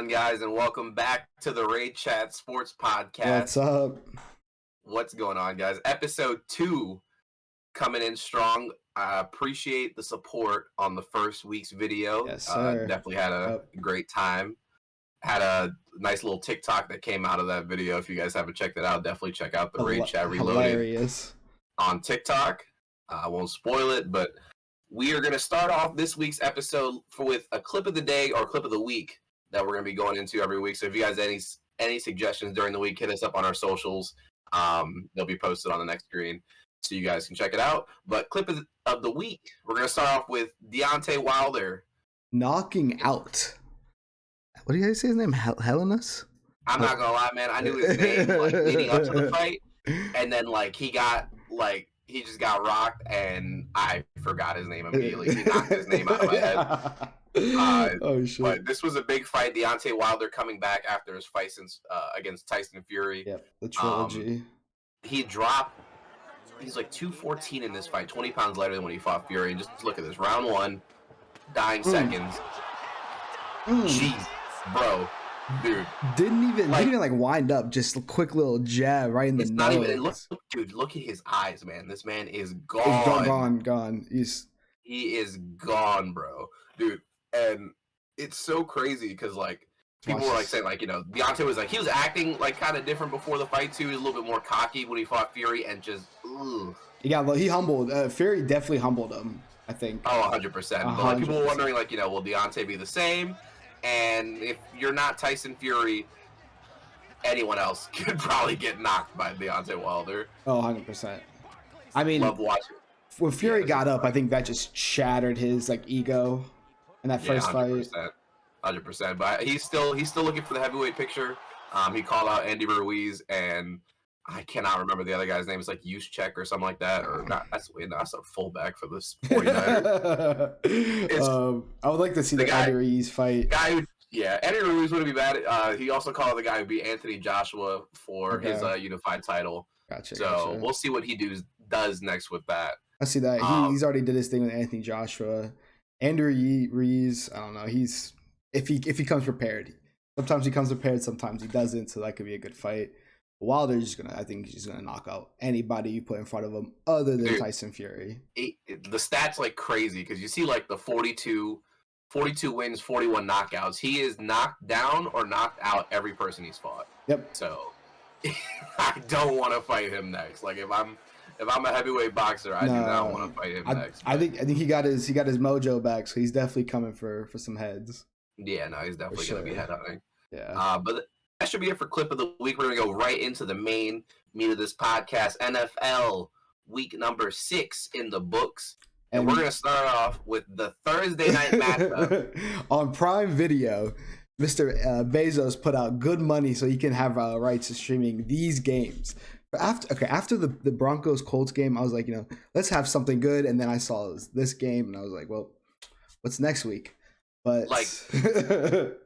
guys, and welcome back to the Raidchat Sports Podcast. What's up? What's going on, guys? Episode 2 coming in strong. I appreciate the support on the first week's video. Yes, sir. Definitely had a great time. Had a nice little TikTok that came out of that video. If you guys haven't checked it out, definitely check out the Raidchat Reloaded Hilarious. on TikTok. I won't spoil it, but we are going to start off this week's episode with a clip of the day or clip of the week that we're going to be going into every week. So if you guys have any suggestions during the week, hit us up on our socials. They'll be posted on the next screen so you guys can check it out. But clip of the week, we're going to start off with Deontay Wilder knocking out. What do you guys say his name? Helenas? I'm not going to lie, man. I knew his name leading up to the fight. And then he just got rocked, and I forgot his name immediately. He knocked his name out of my head. Oh shit! But this was a big fight. Deontay Wilder coming back after his fight against Tyson Fury. Yep, the trilogy. He's like 214 in this fight, 20 pounds lighter than when he fought Fury. And just look at this, round 1, dying seconds. Jeez, bro. Dude, didn't even wind up, just a quick little jab right in the nose. Look at his eyes, man. This man is gone. Gone. He is gone, bro, dude. And it's so crazy because people were saying Deontay was he was acting kind of different before the fight too. He was a little bit more cocky when he fought Fury, and just yeah, well, he humbled. Fury definitely humbled him, I think. Oh, 100%. But people were wondering will Deontay be the same? And if you're not Tyson Fury, anyone else could probably get knocked by Deontay Wilder. Oh, 100%. I mean, love watching. When Fury got up, I think that just shattered his ego in that first 100%, fight. 100%. But he's still looking for the heavyweight picture. He called out Andy Ruiz, and I cannot remember the other guy's name. It's Juszczyk or something like that, or not. That's a fullback for this 49ers. I would like to see the Andy Ruiz fight. Andy Ruiz wouldn't be bad. He also called the guy who beat Anthony Joshua for his unified title. Gotcha. We'll see what he does next with that. I see that he's already did his thing with Anthony Joshua. Andrew Ruiz, I don't know. If he comes prepared. Sometimes he comes prepared, sometimes he doesn't. So that could be a good fight. Wilder's I think he's gonna knock out anybody you put in front of him, other than Tyson Fury. The stats crazy because you see the 42 wins, 41 knockouts. He is knocked down or knocked out every person he's fought. Yep. So I don't want to fight him next. If I'm a heavyweight boxer, I do not want to fight him next. I think he got his mojo back, so he's definitely coming for some heads. Yeah, no, he's definitely gonna be headhunting. Yeah. But that should be it for clip of the week. We're going to go right into the main meat of this podcast. NFL week number 6 in the books. And we're going to start off with the Thursday night matchup. On Prime Video, Mr. Bezos put out good money so he can have rights to streaming these games. But after the Broncos Colts game, I was like, let's have something good. And then I saw this game, and I was like, well, what's next week? But the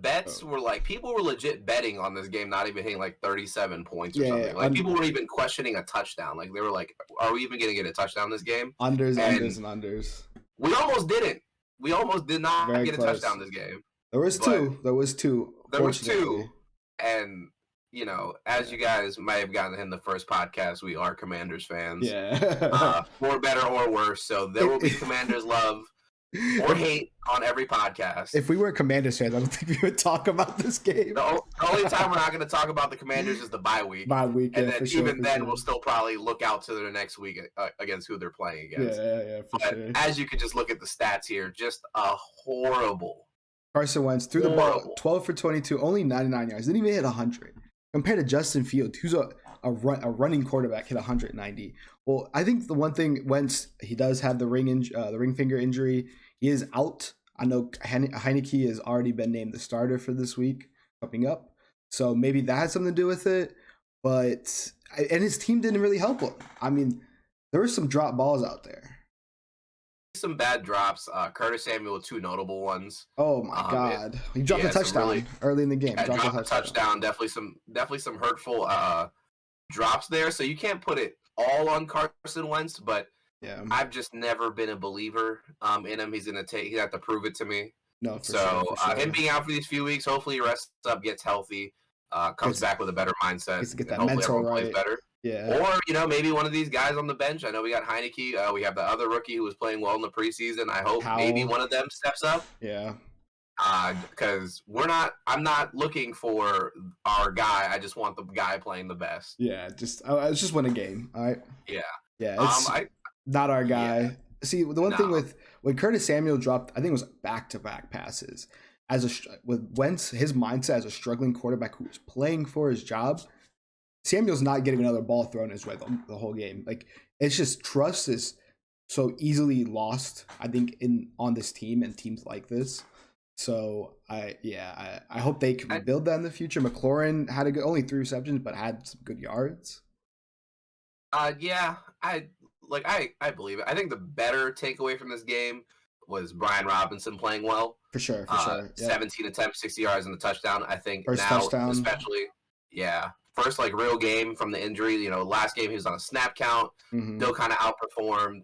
bets were people were legit betting on this game, not even hitting 37 points or something. People were even questioning a touchdown. They were are we even going to get a touchdown this game? Unders. We almost didn't. We almost did not Very get close. a touchdown this game. There was two. There was two. And as you guys might have gotten in the first podcast, we are Commanders fans. Yeah. For better or worse. So there will be Commanders love or hate on every podcast. If we were Commanders fans, I don't think we would talk about this game. The only time we're not going to talk about the Commanders is the bye week. And then then we'll still probably look out to their next week against who they're playing against. Yeah, for sure. As you can just look at the stats here, just a horrible. Carson Wentz threw the ball 12 for 22, only 99 yards. Didn't even hit 100. Compared to Justin Fields, who's a running quarterback, hit 190. Well, I think the one thing, Wentz, he does have the ring finger injury. He is out. I know Heineke has already been named the starter for this week coming up. So maybe that had something to do with it. And his team didn't really help him. I mean, there were some drop balls out there. Some bad drops. Curtis Samuel with 2 notable ones. Oh my God! He dropped a touchdown early in the game. Dropped a touchdown. Definitely some hurtful drops there. So you can't put it all on Carson Wentz, but I've just never been a believer in him. He's have to prove it to me. No, for So sure. him being out for these few weeks, hopefully he rests up, gets healthy, comes back with a better mindset, gets to get and that hopefully mental everyone plays right. better. Yeah. Or, maybe one of these guys on the bench. I know we got Heineke. We have the other rookie who was playing well in the preseason. I hope maybe one of them steps up. Yeah. Because I'm not looking for our guy. I just want the guy playing the best. Yeah, just win a game. All right. Yeah. Yeah, it's not our guy. Yeah. See, the one thing with when Curtis Samuel dropped, I think it was back-to-back passes. With Wentz, his mindset as a struggling quarterback who was playing for his job, Samuel's not getting another ball thrown his way the whole game. Like, it's just trust is so easily lost, I think, on this team and teams like this. So I hope they can build that in the future. McLaurin had only 3 receptions, but had some good yards. Yeah, I believe it. I think the better takeaway from this game was Brian Robinson playing well. For sure. Yep. 17 attempts, 60 yards, and a touchdown. I think first now, touchdown. especially, first real game from the injury. Last game he was on a snap count, still kind of outperformed.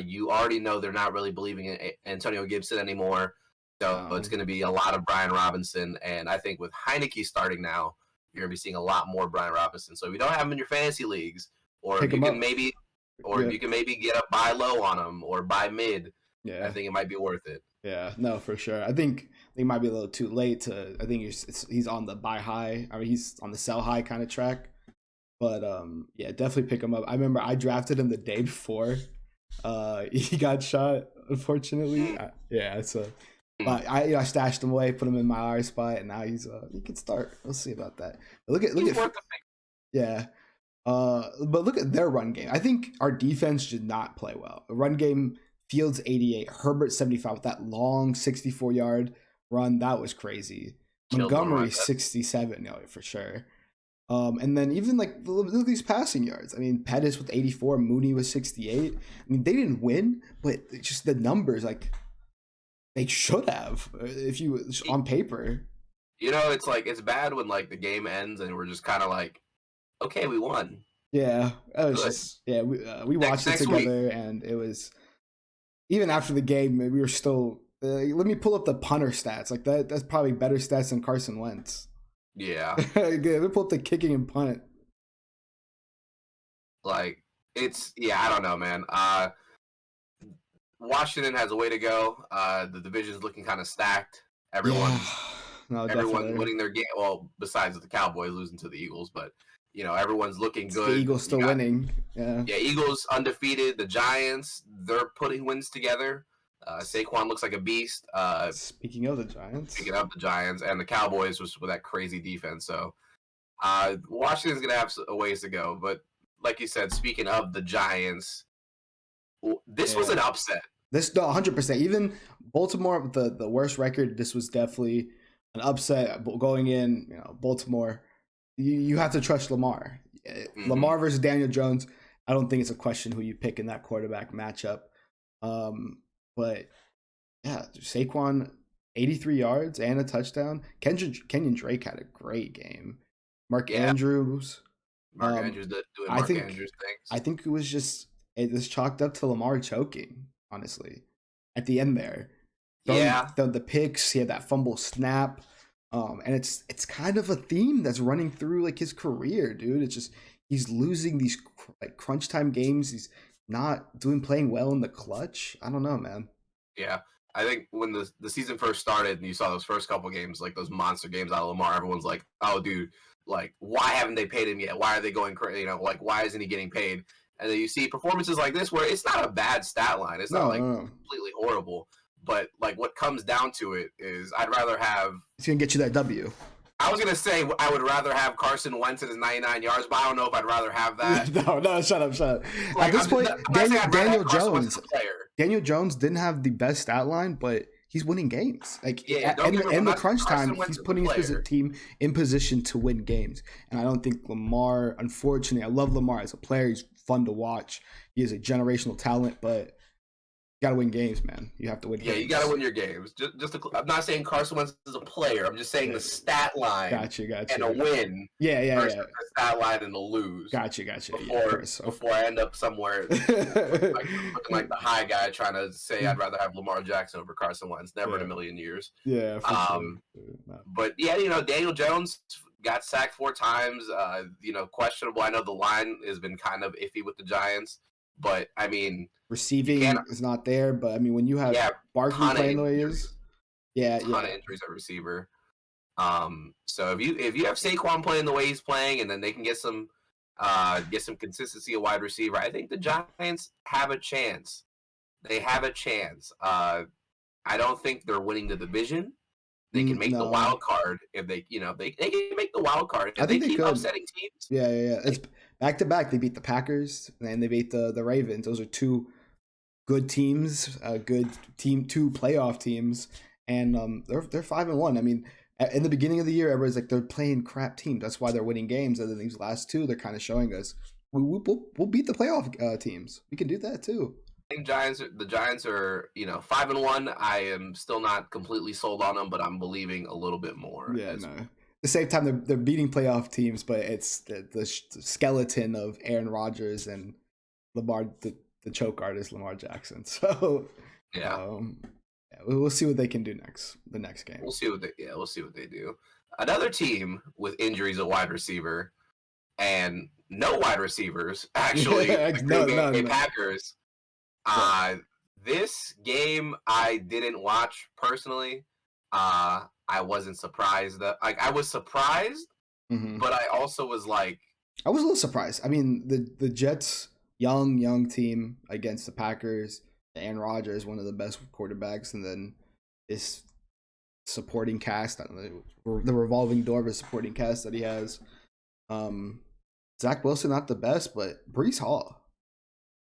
You already know they're not really believing in Antonio Gibson anymore, so it's going to be a lot of Brian Robinson. And I think with Heineke starting now, you're going to be seeing a lot more Brian Robinson. So if you don't have him in your fantasy leagues, or you can maybe get up buy low on him or buy mid. Yeah, I think it might be worth it. Yeah, no, for sure. I think they might be a little too late to. I think he's on the buy high. I mean, he's on the sell high kind of track. But yeah, definitely pick him up. I remember I drafted him the day before he got shot. Unfortunately, but I stashed him away, put him in my IR spot, and now he can start. We'll see about that. But but look at their run game. I think our defense did not play well. The run game, Fields 88, Herbert 75 with that long 64-yard run. That was crazy. Montgomery 67, for sure. And then even look at these passing yards. I mean, Pettis with 84, Mooney with 68. I mean, they didn't win, but just the numbers, they should have if you on paper. It's bad when the game ends and we're just kind of okay, we won. Yeah, it was we watched it together, and it was even after the game we were still. Let me pull up the punter stats. That's probably better stats than Carson Wentz. Yeah. Let me pull up the kicking and punt. I don't know, man. Washington has a way to go. The division's looking kind of stacked. Everyone's winning their game. Well, besides the Cowboys losing to the Eagles, but everyone's looking good. The Eagles still winning. Yeah, Eagles undefeated. The Giants, they're putting wins together. Saquon looks like a beast. Speaking of the Giants, and the Cowboys was with that crazy defense. So Washington's gonna have a ways to go. But like you said, speaking of the Giants, this was an upset. This 100%. Even Baltimore with the worst record, this was definitely an upset going in. Baltimore. You have to trust Lamar. Lamar versus Daniel Jones. I don't think it's a question who you pick in that quarterback matchup. But yeah, Saquon 83 yards and a touchdown. Kenyon Drake had a great game. Mark Andrews. Andrews doing Andrews things. I think it was chalked up to Lamar choking, honestly, at the end there. The picks, he had that fumble snap. And it's kind of a theme that's running through his career, dude. It's just he's losing these crunch time games. He's not playing well in the clutch. I don't know, man. Yeah, I think when the season first started and you saw those first couple games, those monster games out of Lamar, everyone's like, "Oh, dude, why haven't they paid him yet? Why are they going crazy? Why isn't he getting paid?" And then you see performances like this where it's not a bad stat line. It's not completely horrible. But what comes down to it is I'd rather have. It's gonna get you that W. I was gonna say I would rather have Carson Wentz at his 99 yards, but I don't know if I'd rather have that. No, shut up. At this point, Daniel Jones didn't have the best stat line, but he's winning games. In the crunch time, he's putting his team in position to win games. And I don't think Lamar. Unfortunately, I love Lamar as a player. He's fun to watch. He is a generational talent, but gotta win games, man. You have to win. Yeah, games. you gotta win your games. I'm not saying Carson Wentz is a player. I'm just saying the stat line. Gotcha. And a win. Versus the stat line and a lose. Gotcha. Before I end up somewhere looking like the high guy trying to say I'd rather have Lamar Jackson over Carson Wentz. Never in a million years. Yeah, for sure. No. But yeah, Daniel Jones got sacked 4 times. Questionable. I know the line has been kind of iffy with the Giants, but I mean, receiving is not there. But I mean, when you have Barkley playing the way he is, ton of injuries at receiver. So if you have Saquon playing the way he's playing, and then they can get some consistency at wide receiver, I think the Giants have a chance. They have a chance. I don't think they're winning the division. They can make the wild card if they can make the wild card. If I think they keep could. upsetting teams. Yeah. It's back to back. They beat the Packers and they beat the Ravens. Those are 2 good teams, good team, 2 playoff teams, and they're 5-1. I mean, in the beginning of the year, everybody's like they're playing crap teams. That's why they're winning games. And then these last 2, they're kind of showing us we'll beat the playoff teams. We can do that too. I think the Giants are 5-1. I am still not completely sold on them, but I'm believing a little bit more. Yeah, no. At the same time, they're beating playoff teams, but it's the skeleton of Aaron Rodgers and Lamar, the choke artist Lamar Jackson. So we'll see what they can do the next game. We'll see what they do. Another team with injuries at wide receiver and no wide receivers actually. The Green Bay Packers. This game I didn't watch personally. I wasn't surprised I was surprised, but I also was like, I was a little surprised. I mean, the Jets, young team against the Packers. Aaron Rodgers, one of the best quarterbacks, and then this supporting cast, the revolving door of a supporting cast that he has. Zach Wilson, not the best, but Breece Hall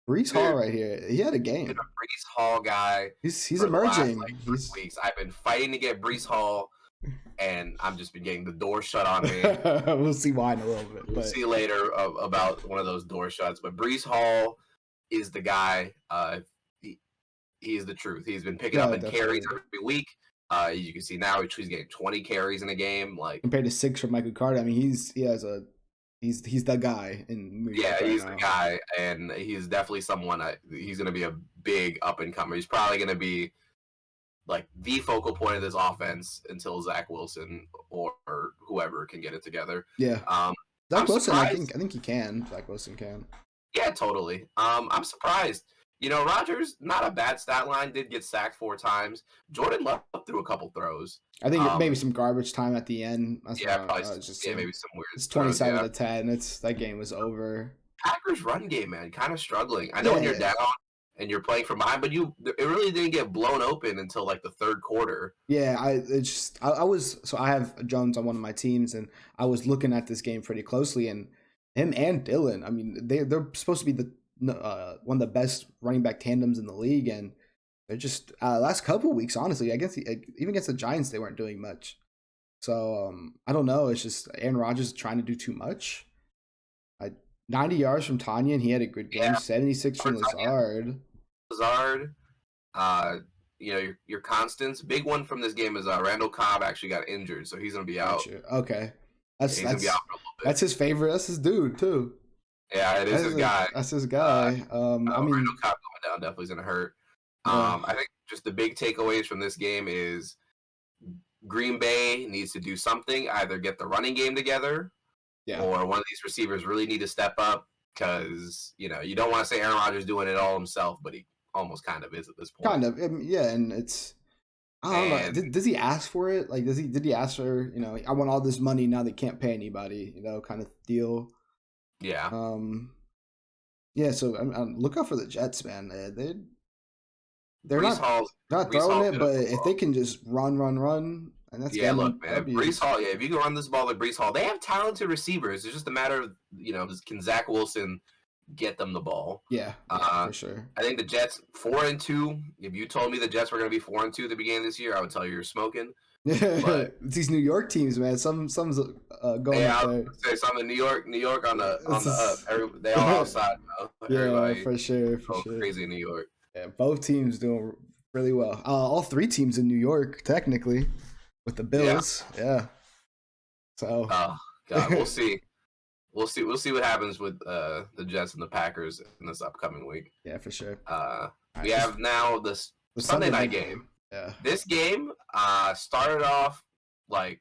right here, he had a game. Been a Breece Hall guy. He's emerging. Last, weeks. I've been fighting to get Breece Hall, and I've just been getting the door shut on me. We'll see why in a little bit. We'll see later about one of those door shuts. But Breece Hall is the guy. He's the truth. He's been picking up in carries every week. You can see now he's getting 20 carries in a game. Like compared to 6 for Michael Carter. I mean, he's the guy in New York he's the guy, and he's definitely someone. He's going to be a big up and comer. He's probably going to be like the focal point of this offense until Zach Wilson or whoever can get it together. Yeah. Zach Wilson, I think he can. Zach Wilson can. Yeah, totally. I'm surprised. Rodgers, not a bad stat line, did get sacked 4 times. Jordan Love threw a couple throws. I think maybe some garbage time at the end. Probably maybe some weird. It's 27-10. That game was over. Packers run game, man, kind of struggling. I know when you're down and you're playing from behind, but it really didn't get blown open until like the 3rd quarter. Yeah, I have Jones on one of my teams, and I was looking at this game pretty closely, and him and Dylan, I mean, they're supposed to be one of the best running back tandems in the league, and they're just last couple of weeks, honestly, I guess even against the Giants they weren't doing much. So I don't know. It's just Aaron Rodgers trying to do too much. 90 yards from Tanya, and he had a good game. 76 from Lazard. Your constants. Big one from this game is Randall Cobb actually got injured, so he's gonna be out. Okay, he's gonna be out for a little bit. That's his favorite. That's his dude too. Yeah, it is his guy. That's his guy. I mean, Randall Cobb going down definitely is going to hurt. I think just the big takeaways from this game is Green Bay needs to do something, either get the running game together, or one of these receivers really need to step up, because you don't want to say Aaron Rodgers doing it all himself, but he almost kind of is at this point. Kind of, yeah, and it's. I don't know. Does he ask for it? Like, did he ask for? I want all this money now. They can't pay anybody. Kind of deal. Yeah. So look out for the Jets, man. They're not throwing it, but if they can just run, and that's look, man. Breece Hall, if you can run this ball like Breece Hall, they have talented receivers. It's just a matter of can Zach Wilson get them the ball? Yeah, for sure. I think the Jets 4-2. If you told me the Jets were going to be 4-2 at the beginning of this year, I would tell you you're smoking. But these New York teams, man. Some's going. Yeah, I would say some in New York on the up. They all outside now. Yeah, for sure. Crazy in New York. Yeah, both teams doing really well. All three teams in New York, technically, with the Bills. Yeah. So. Oh God, we'll see. We'll see what happens with the Jets and the Packers in this upcoming week. Yeah, for sure. We have now this the Sunday night game. Yeah. This game started off like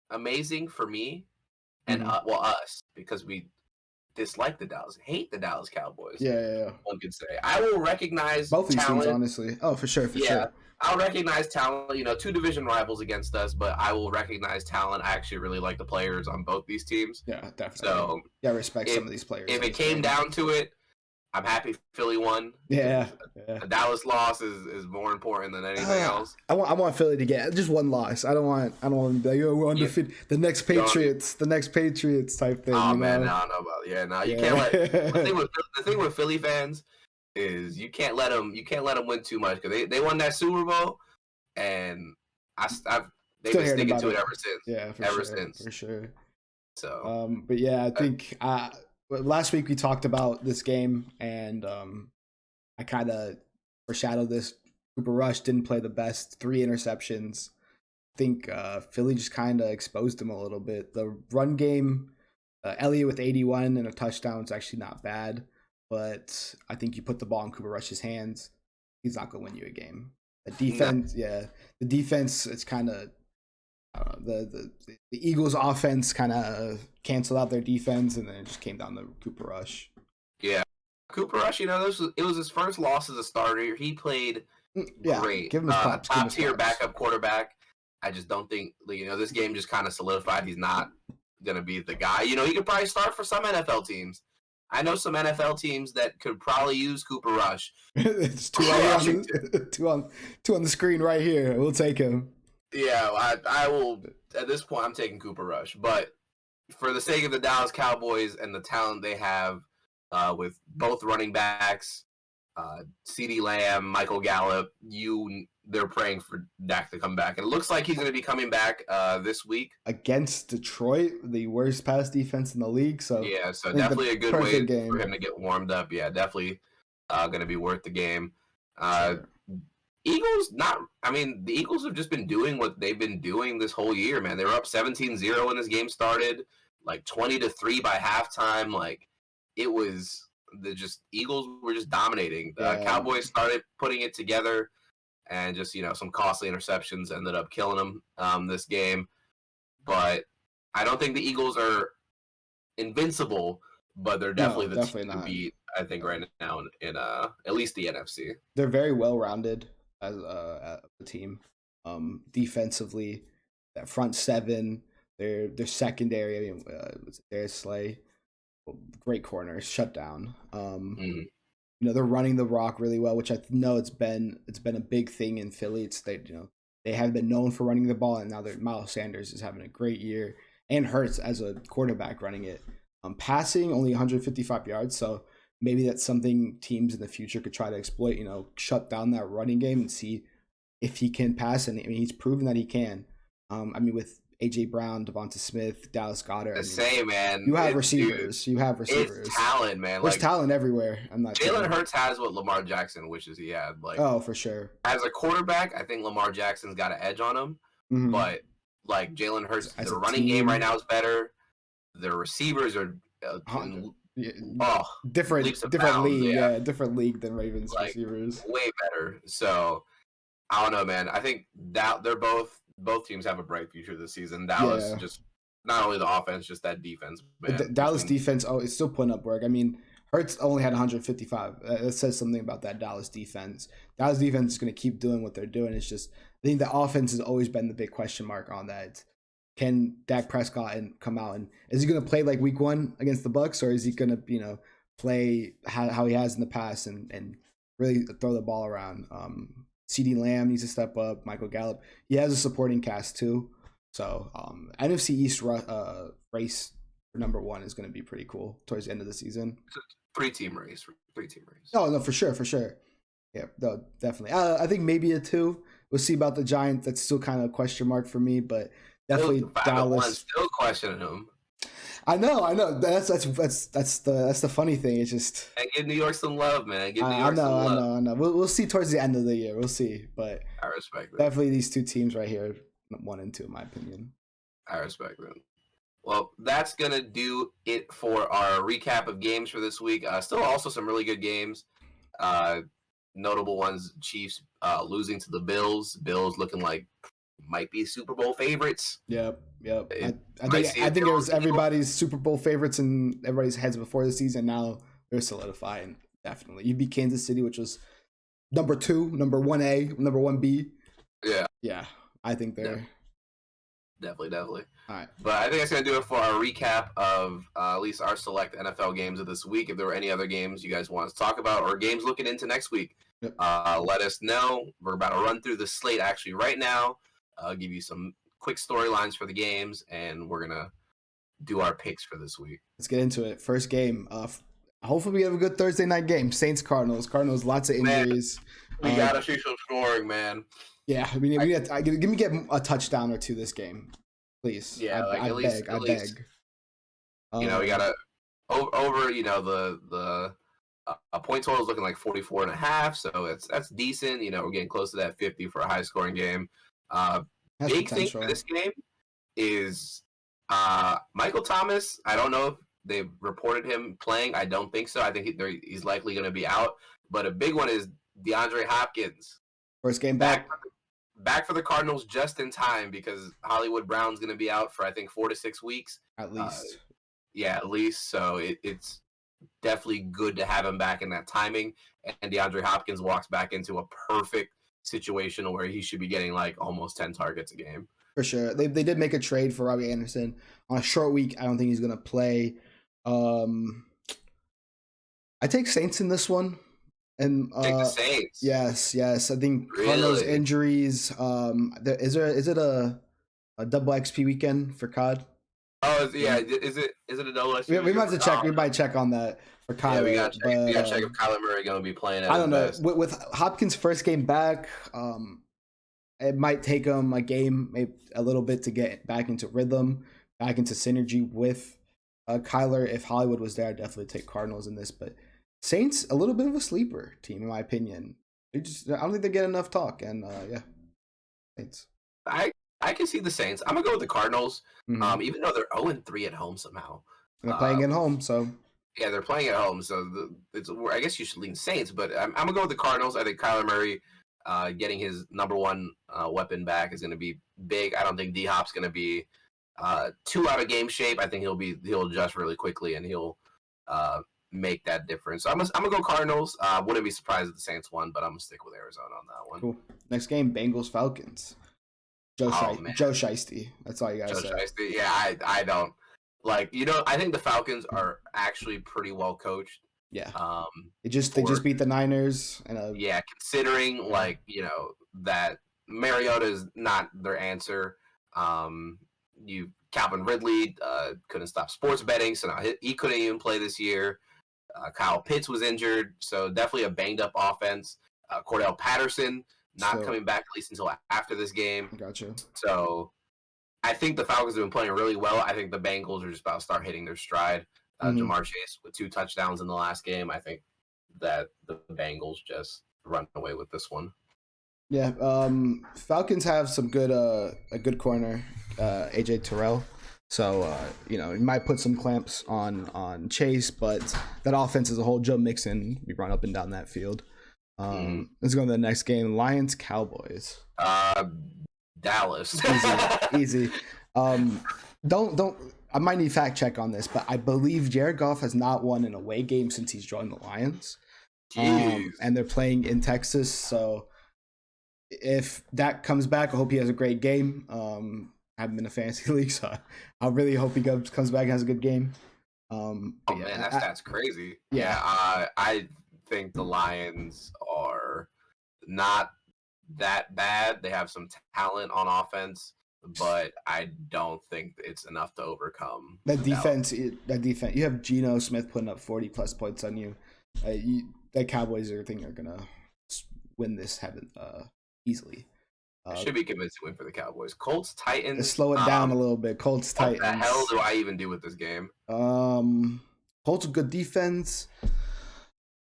amazing for me and us, because we dislike hate the Dallas Cowboys. Yeah. One could say. I will recognize both these talent. teams, honestly. Oh, for sure. I'll recognize talent. You know, two division rivals against us, but I will recognize talent. I actually really like the players on both these teams. Yeah, definitely. So yeah, respect some of these players. If it came down to it, I'm happy Philly won. Yeah. A Dallas loss is more important than anything else. I want Philly to get just one loss. I don't want to be like, oh, we're undefeated. The next Patriots type thing. Oh you man, know? I don't know about it. Yeah, you can't let the thing with Philly fans is you can't let them win too much, because they won that Super Bowl, and they've been sticking to it ever since. Yeah, for sure. So, but yeah, I think last week we talked about this game, and I kind of foreshadowed this. Cooper Rush didn't play the best, 3 interceptions. I think Philly just kind of exposed him a little bit. The run game, Elliott with 81 and a touchdown is actually not bad, but I think you put the ball in Cooper Rush's hands, he's not going to win you a game. The defense, the defense, it's kind of the Eagles' offense kind of canceled out their defense, and then it just came down to Cooper Rush. Yeah, Cooper Rush, it was his first loss as a starter. He played great. Give him his props. Top tier backup quarterback. I just don't think this game just kind of solidified he's not gonna be the guy. He could probably start for some NFL teams. I know some NFL teams that could probably use Cooper Rush. It's two on the screen right here. We'll take him. Yeah, I will. At this point, I'm taking Cooper Rush. But for the sake of the Dallas Cowboys and the talent they have with both running backs, CeeDee Lamb, Michael Gallup, they're praying for Dak to come back. And it looks like he's going to be coming back this week. Against Detroit, the worst pass defense in the league. So definitely a good way for him to get warmed up. Yeah, definitely going to be worth the game. Sure. The Eagles have just been doing what they've been doing this whole year, man. They were up 17-0 when this game started, like 20-3 by halftime. Like, it was Eagles were just dominating. The Cowboys started putting it together, and just, some costly interceptions ended up killing them this game. But I don't think the Eagles are invincible, but they're definitely the team to beat, I think, right now in at least the NFC. They're very well-rounded as a team. Defensively, that front seven, their secondary, there's Slay, great corners, shut down. They're running the rock really well, which I know it's been a big thing in Philly. They have been known for running the ball, and now Miles Sanders is having a great year, and Hurts as a quarterback running it. Passing only 155 yards, so maybe that's something teams in the future could try to exploit, shut down that running game and see if he can pass. And he's proven that he can. With A.J. Brown, Devonta Smith, Dallas Goedert. Same, man. You have receivers. It's talent, man. There's talent everywhere. Jalen Hurts has what Lamar Jackson wishes he had. For sure. As a quarterback, I think Lamar Jackson's got an edge on him. Mm-hmm. But, Jalen Hurts, the running game right now is better. The receivers are... different league, yeah. Different league than Ravens receivers. Way better. So I don't know, man. I think that they're both teams have a bright future this season. Dallas just not only the offense, just that defense. Man. Dallas defense, it's still putting up work. Hurts only had 155. That says something about that Dallas defense. Dallas defense is going to keep doing what they're doing. It's just I think the offense has always been the big question mark on that. Can Dak Prescott come out, and is he going to play like week 1 against the Bucs, or is he going to play how he has in the past and really throw the ball around? CeeDee Lamb needs to step up. Michael Gallup, he has a supporting cast too. So NFC East race for number 1 is going to be pretty cool towards the end of the season. It's a 3-team race. Oh no, for sure. Yeah, no, definitely. I think maybe a 2. We'll see about the Giants. That's still kind of a question mark for me, but definitely Dallas. Still questioning him. I know. That's the funny thing. It's just And give New York some love, man. Give New York some love. I know. We'll see towards the end of the year. We'll see, but I respect that. Definitely these two teams right here, 1 and 2, in my opinion. I respect that. Well, that's gonna do it for our recap of games for this week. Still, also some really good games. Notable ones: Chiefs losing to the Bills. Bills looking like might be Super Bowl favorites. Yep. I think it was everybody's Super Bowl favorites in everybody's heads before the season. Now they're solidifying. Definitely, you beat Kansas City, which was number 2, number 1A, number 1B. Yeah. I think they're definitely. All right, but I think that's gonna do it for our recap of at least our select NFL games of this week. If there were any other games you guys want us to talk about or games looking into next week, let us know. We're about to run through the slate actually right now. I'll give you some quick storylines for the games, and we're gonna do our picks for this week. Let's get into it. First game. Hopefully we have a good Thursday night game. Saints Cardinals. Cardinals, lots of injuries. Man, we gotta see some scoring, man. Yeah, I mean, give me a touchdown or two this game, please. Yeah, I beg. We gotta over. The point total is looking like 44.5, so that's decent. We're getting close to that 50 for a high scoring game. Big thing for this game is Michael Thomas. I don't know if they've reported him playing. I don't think so. I think he's likely going to be out. But a big one is DeAndre Hopkins. First game back for the Cardinals just in time because Hollywood Brown's going to be out for I think 4 to 6 weeks at least. At least. So it's definitely good to have him back in that timing. And DeAndre Hopkins walks back into a perfect situation where he should be getting like almost 10 targets a game. For sure. They did make a trade for Robbie Anderson on a short week. I don't think he's going to play. I take Saints in this one. And take the Saints. Yes. I think Cardinals injuries. Is it a double XP weekend for COD? Oh yeah. Is it a double XP? We might have to check. We might check on that for Kyler. Yeah, we gotta check if Kyler Murray gonna be playing. I don't know. With Hopkins' first game back, it might take him a game, maybe a little bit to get back into rhythm, back into synergy with Kyler. If Hollywood was there, I'd definitely take Cardinals in this, but. Saints, a little bit of a sleeper team, in my opinion. I don't think they get enough talk, and Saints. I can see the Saints. I'm gonna go with the Cardinals, even though they're 0-3 at home somehow. They're playing at home, so yeah, they're playing at home. So I guess you should lean Saints, but I'm gonna go with the Cardinals. I think Kyler Murray, getting his number one weapon back is gonna be big. I don't think D Hop's gonna be too out of game shape. I think he'll adjust really quickly and he'll make that difference. So I'm gonna go Cardinals. Wouldn't be surprised if the Saints won, but I'm gonna stick with Arizona on that one. Cool. Next game, Bengals Falcons. Joe Shiesty. That's all you guys say. Joe Shiesty. Yeah, I don't like. I think the Falcons are actually pretty well coached. Yeah. They just beat the Niners and considering that Mariota is not their answer. Calvin Ridley couldn't stop sports betting, so now he couldn't even play this year. Kyle Pitts was injured, so definitely a banged-up offense. Cordell Patterson not coming back at least until after this game. Gotcha. So I think the Falcons have been playing really well. I think the Bengals are just about to start hitting their stride. Jamar Chase with 2 touchdowns in the last game. I think that the Bengals just run away with this one. Yeah, Falcons have some good a good corner, AJ Terrell. So he might put some clamps on Chase, but that offense as a whole, Joe Mixon, we run up and down that field. Let's go to the next game, Lions Cowboys. Dallas. Easy. Don't. I might need fact check on this, but I believe Jared Goff has not won an away game since he's joined the Lions. And they're playing in Texas, so. If that comes back, I hope he has a great game. I haven't been in a fantasy league, so I really hope he comes back and has a good game. Man, that's crazy. Yeah, I think the Lions are not that bad. They have some talent on offense, but I don't think it's enough to overcome that defense. You have Geno Smith putting up 40+ points on you. The Cowboys are gonna win this easily. It should be convincing win for the Cowboys. Colts, Titans. Let's slow it down a little bit. Colts, Titans. What the hell do I even do with this game? Colts good defense.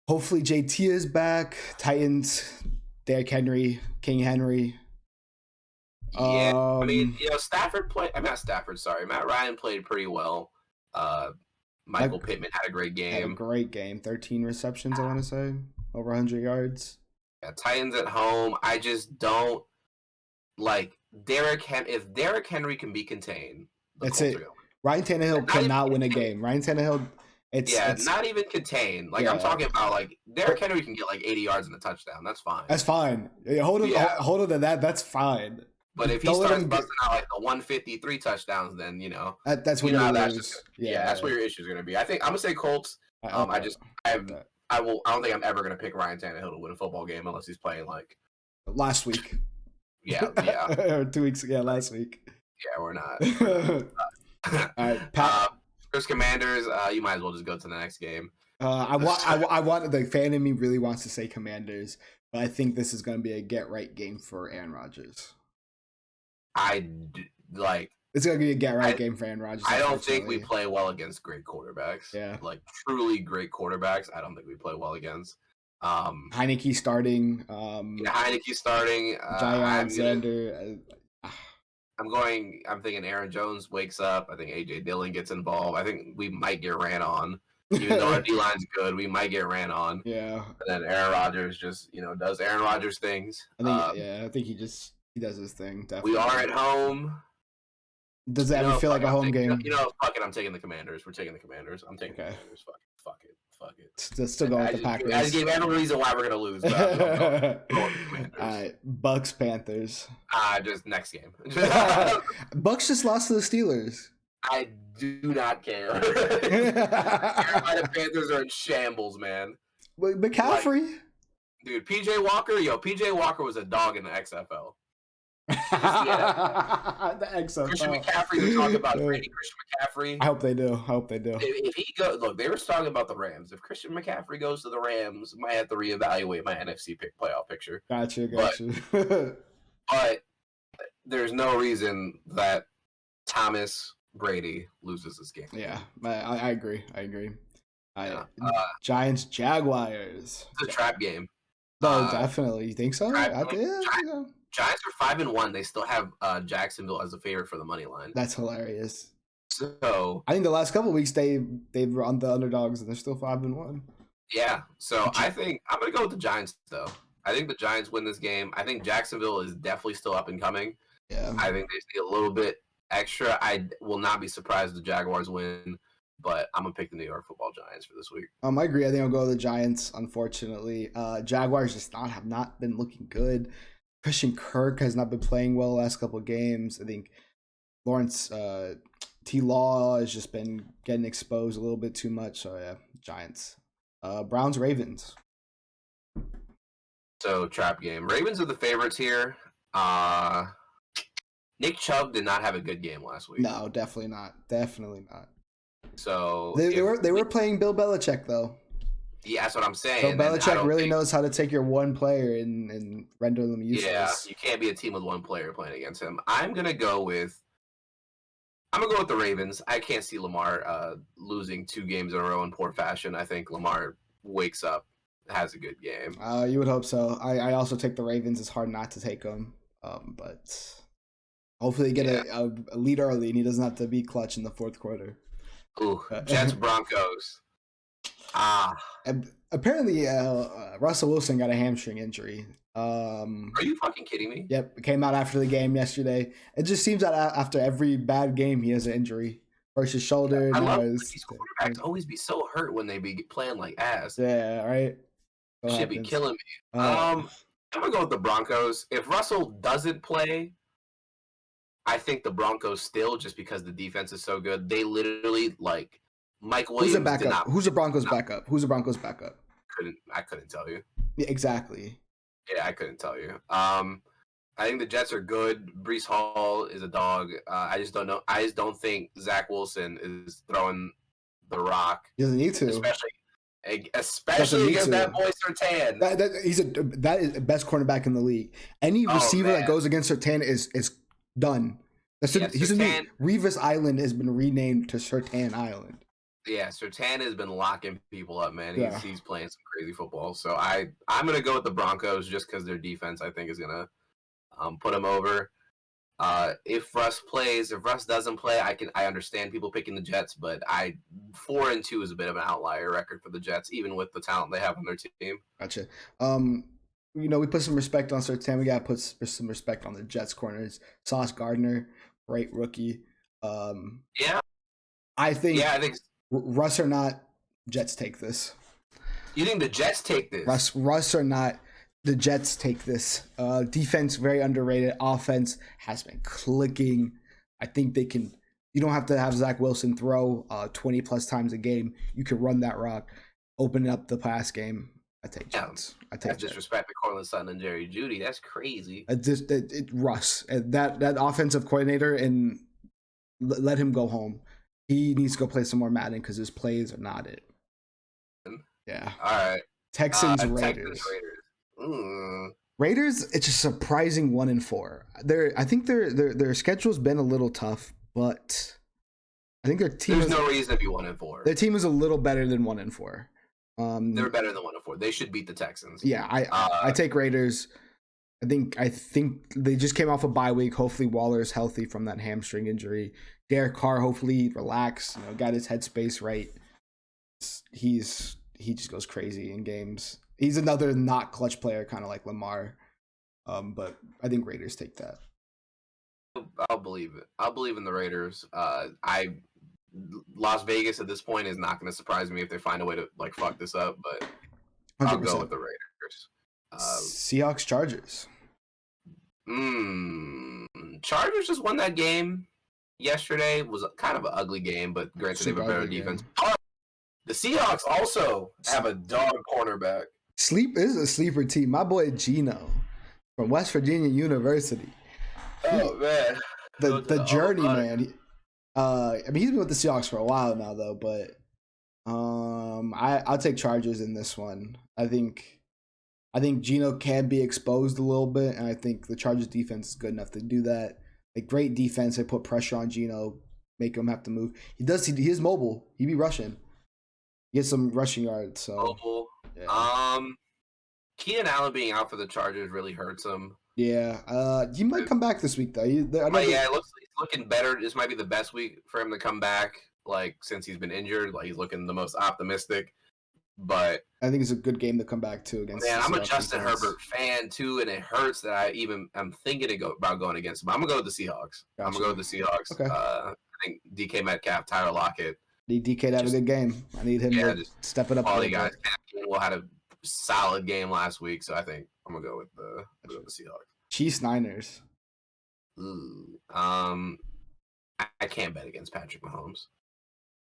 Hopefully JT is back. Titans, Derrick Henry, King Henry. Yeah, I mean, Stafford played. I'm not Stafford. Sorry, Matt Ryan played pretty well. Michael Pittman had a great game. Had a great game. 13 receptions, I want to say, over 100 yards. Yeah, Titans at home. I just don't like Derrick Henry. If Derrick Henry can be contained, that's it. Ryan Tannehill cannot win a game. Ryan Tannehill. It's not even contained. Like I'm talking about, like Derrick Henry can get like 80 yards and a touchdown. That's fine. That's fine. Hold on to that. That's fine. But if he starts busting out like the 153 touchdowns, then that's when you lose. That's where your issue is going to be. I think I'm gonna say Colts. I don't think I'm ever gonna pick Ryan Tannehill to win a football game unless he's playing like last week. Yeah. Or 2 weeks ago, last week. Yeah, we're not. All right, Pat. Chris Commanders. You might as well just go to the next game. I want the fan in me really wants to say Commanders, but I think this is going to be a get right game for Aaron Rodgers. It's going to be a get right game for Aaron Rodgers. I don't think we play well against great quarterbacks. Yeah, like truly great quarterbacks. I don't think we play well against. Heineke starting. Heineke starting. Jay Alexander. I'm thinking Aaron Jones wakes up. I think AJ Dillon gets involved. I think we might get ran on. Even though our D-line's good, we might get ran on. Yeah. And then Aaron Rodgers just, does Aaron Rodgers things. I think he does his thing. Definitely. We are at home. Does it ever feel like a home game? Fuck it. I'm taking the Commanders. We're taking the Commanders. I'm taking the Commanders. Fuck it. Still going with the Packers. I just gave every reason why we're gonna lose. But all right, Bucks Panthers. Just next game. Bucks just lost to the Steelers. I do not care. The Panthers are in shambles, man. McCaffrey, dude. PJ Walker was a dog in the XFL. The XFL. Christian McCaffrey. They're talking about trading Christian McCaffrey. I hope they do. If he goes, look, they were talking about the Rams. If Christian McCaffrey goes to the Rams, I might have to reevaluate my NFC playoff picture. Gotcha. But there's no reason that Thomas Brady loses this game. Yeah, I agree. Giants Jaguars. It's a trap game. No, definitely. You think so? Giants are 5-1. They still have Jacksonville as a favorite for the money line. That's hilarious. So I think the last couple of weeks they've run the underdogs and they're still 5-1. Yeah. So I think I'm gonna go with the Giants though. I think the Giants win this game. I think Jacksonville is definitely still up and coming. Yeah. I think they just need a little bit extra. I will not be surprised if the Jaguars win, but I'm gonna pick the New York Football Giants for this week. I agree. I think I'll go with the Giants. Unfortunately, Jaguars just have not been looking good. Christian Kirk has not been playing well the last couple of games. I think Lawrence T. Law has just been getting exposed a little bit too much. So yeah, Giants. Browns Ravens. So trap game. Ravens are the favorites here. Nick Chubb did not have a good game last week. No, definitely not. So they were playing Bill Belichick though. Yeah, that's what I'm saying. So Belichick really knows how to take your one player and render them useless. Yeah, you can't be a team with one player playing against him. I'm gonna go with the Ravens. I can't see Lamar losing 2 games in a row in poor fashion. I think Lamar wakes up, has a good game. You would hope so. I also take the Ravens. It's hard not to take them, but hopefully get a lead early and he doesn't have to be clutch in the fourth quarter. Ooh, Jets Broncos. Apparently, Russell Wilson got a hamstring injury. Are you fucking kidding me? Yep, it came out after the game yesterday. It just seems that after every bad game, he has an injury. First his shoulder. I love these quarterbacks always be so hurt when they be playing like ass. Yeah, right. Should be killing me. I'm gonna go with the Broncos. If Russell doesn't play, I think the Broncos still, just because the defense is so good. They literally Mike Williams. Who's the Broncos backup? I couldn't tell you. Yeah, exactly. Yeah, I couldn't tell you. I think the Jets are good. Breece Hall is a dog. I just don't know. I just don't think Zach Wilson is throwing the rock. He doesn't need to. Especially against that boy Surtain. That is the best cornerback in the league. Any receiver that goes against Surtain is done. Revis Island has been renamed to Surtain Island. Yeah, Surtain has been locking people up, man. He's playing some crazy football. So I'm gonna go with the Broncos just because their defense I think is gonna put them over. If Russ doesn't play, I understand people picking the Jets, but 4-2 is a bit of an outlier record for the Jets, even with the talent they have on their team. Gotcha. We put some respect on Surtain. We gotta put some respect on the Jets corners. Sauce Gardner, great rookie. I think Russ or not, Jets take this. You think the Jets take this? Russ or not, the Jets take this. Defense, very underrated. Offense has been clicking. I think they can. You don't have to have Zach Wilson throw 20 plus times a game. You can run that rock, open up the pass game. I take Jets. I take Jets. Disrespect to Cortland Sutton and Jerry Jeudy. That's crazy. Russ, that offensive coordinator, and let him go home. He needs to go play some more Madden because his plays are not it. Yeah. All right. Texans, Raiders. Raiders, it's a surprising 1-4. I think their schedule's been a little tough, but I think their team. There's no reason to be 1-4. Their team is a little better than 1-4. They're better than 1-4. They should beat the Texans. Yeah, I take Raiders. I think they just came off a bye week. Hopefully Waller's healthy from that hamstring injury. Derek Carr hopefully relax. Got his headspace right. He just goes crazy in games. He's another not clutch player, kind of like Lamar. But I think Raiders take that. I'll believe it. I'll believe in the Raiders. Las Vegas at this point is not going to surprise me if they find a way to fuck this up. But 100%. I'll go with the Raiders. Seahawks, Chargers. Chargers just won that game yesterday. It was kind of an ugly game, but granted they have a better defense. But the Seahawks also have a dog cornerback. Sleep is a sleeper team. My boy Gino from West Virginia University. Oh man, the journey, man. He's been with the Seahawks for a while now, though. But I'll take Chargers in this one. I think Gino can be exposed a little bit, and I think the Chargers defense is good enough to do that. Great defense. They put pressure on Gino, make him have to move. He is mobile. He be rushing. He gets some rushing yards. So mobile. Yeah. Keenan Allen being out for the Chargers really hurts him. Yeah. He might come back this week though. It looks looking better. This might be the best week for him to come back. Since he's been injured, he's looking the most optimistic. But I think it's a good game to come back to against. Man, I'm a Justin Herbert fan too, and it hurts that I'm thinking about going against him. I'm gonna go with the Seahawks. Gotcha. I'm gonna go with the Seahawks. Okay. I think DK Metcalf, Tyler Lockett. Need DK to have a good game. I need him to step it up. All the guys. Campbell had a solid game last week, so I think I'm gonna go with the Seahawks. Chiefs Niners. I can't bet against Patrick Mahomes.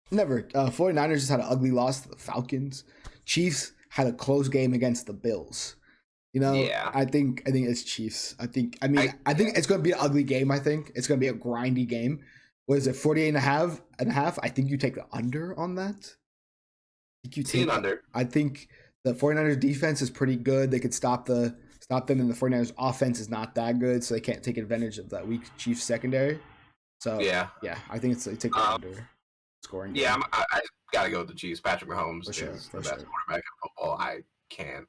Never. 49ers just had an ugly loss to the Falcons. Chiefs had a close game against the Bills. Yeah. I think it's Chiefs. I think it's going to be an ugly game. I think it's going to be a grindy game. What is it, 48 and a half? I think you take the under on that. I think you take under. I think the 49ers defense is pretty good. They could stop them, and the 49ers offense is not that good, so they can't take advantage of that weak Chiefs secondary. So yeah, I think they take the under. Scoring game. Yeah, I gotta go with the Chiefs. Patrick Mahomes is the best quarterback in football. I can't.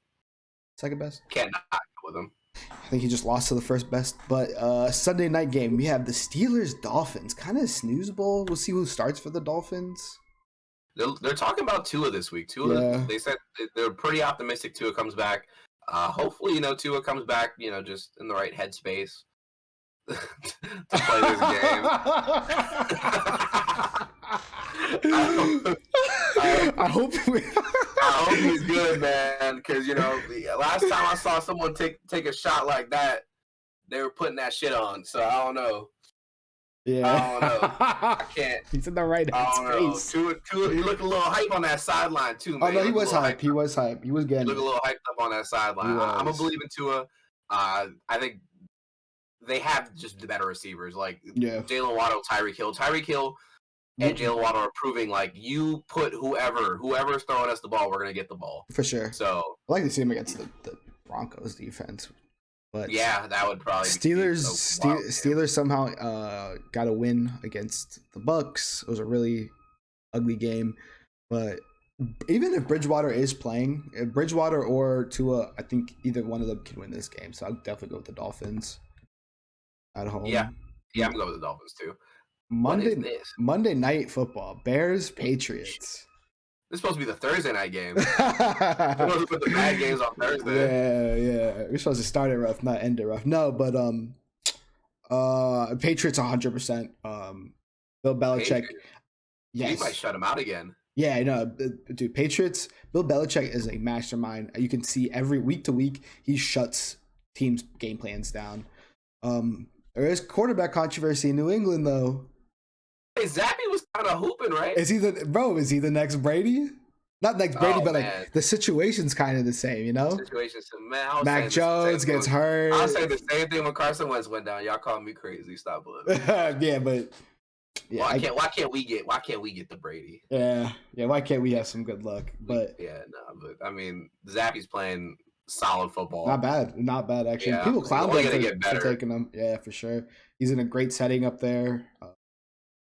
Second best? Can't not go with him. I think he just lost to the first best. But Sunday night game, we have the Steelers-Dolphins. Kind of snoozable. We'll see who starts for the Dolphins. They're talking about Tua this week. Tua, they said they're pretty optimistic Tua comes back. Hopefully, Tua comes back, just in the right headspace to play this game. I hope he's good, man. Because last time I saw someone take a shot like that, they were putting that shit on. So I don't know. Yeah, I don't know. I can't. He's in the right space. Tua, he looked a little hype on that sideline too, man. Oh no, he was hype. He was hype. He was getting. He looked a little hyped up on that sideline. I'm gonna believe in Tua. I think they have just better receivers, Jalen Waddle, Tyreek Hill. Tyreek Hill and Jalen Waddle are proving like you put whoever's throwing us the ball, we're gonna get the ball for sure. So I like to see him against the Broncos defense, but yeah, that would probably Steelers somehow got a win against the Bucks. It was a really ugly game, but even if Bridgewater is playing, if Bridgewater or Tua, I think either one of them can win this game. So I'll definitely go with the Dolphins at home. Yeah, I'm going with the Dolphins too. Monday night football, Bears Patriots. This is supposed to be the Thursday night game. We're supposed to put the bad games on Thursday. Yeah. We're supposed to start it rough, not end it rough. No, but Patriots 100%. Bill Belichick. Yes. He might shut him out again. Yeah, I know, dude. Patriots. Bill Belichick is a mastermind. You can see every week to week he shuts teams' game plans down. There is quarterback controversy in New England though. Hey, Zappy was kind of hooping, right? Is he the next Brady? Not next Brady, but like the situation's kind of the same, you know? Mac Jones gets hurt. I'll say the same thing when Carson Wentz went down. Y'all call me crazy. Stop believing. Yeah, but why can't we get the Brady? Yeah. Why can't we have some good luck? But but I mean, Zappy's playing solid football. Not bad actually. Yeah. People clown him for taking him. Yeah, for sure. He's in a great setting up there.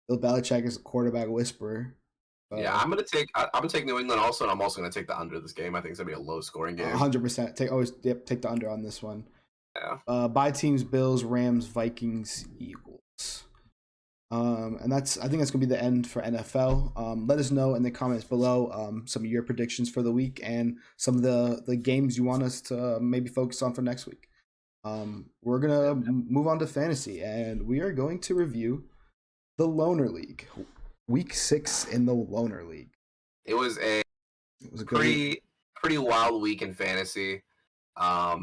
Bill Belichick is a quarterback whisperer. I'm gonna take New England also, and I'm also gonna take the under this game. I think it's gonna be a low scoring game. 100%. Take the under on this one. Yeah. Bye teams: Bills, Rams, Vikings, Eagles. And I think that's gonna be the end for NFL. Let us know in the comments below some of your predictions for the week and some of the games you want us to maybe focus on for next week. We're gonna move on to fantasy, and we are going to review the Loner League, week 6 in the Loner League. It was a pretty wild week in fantasy. I'll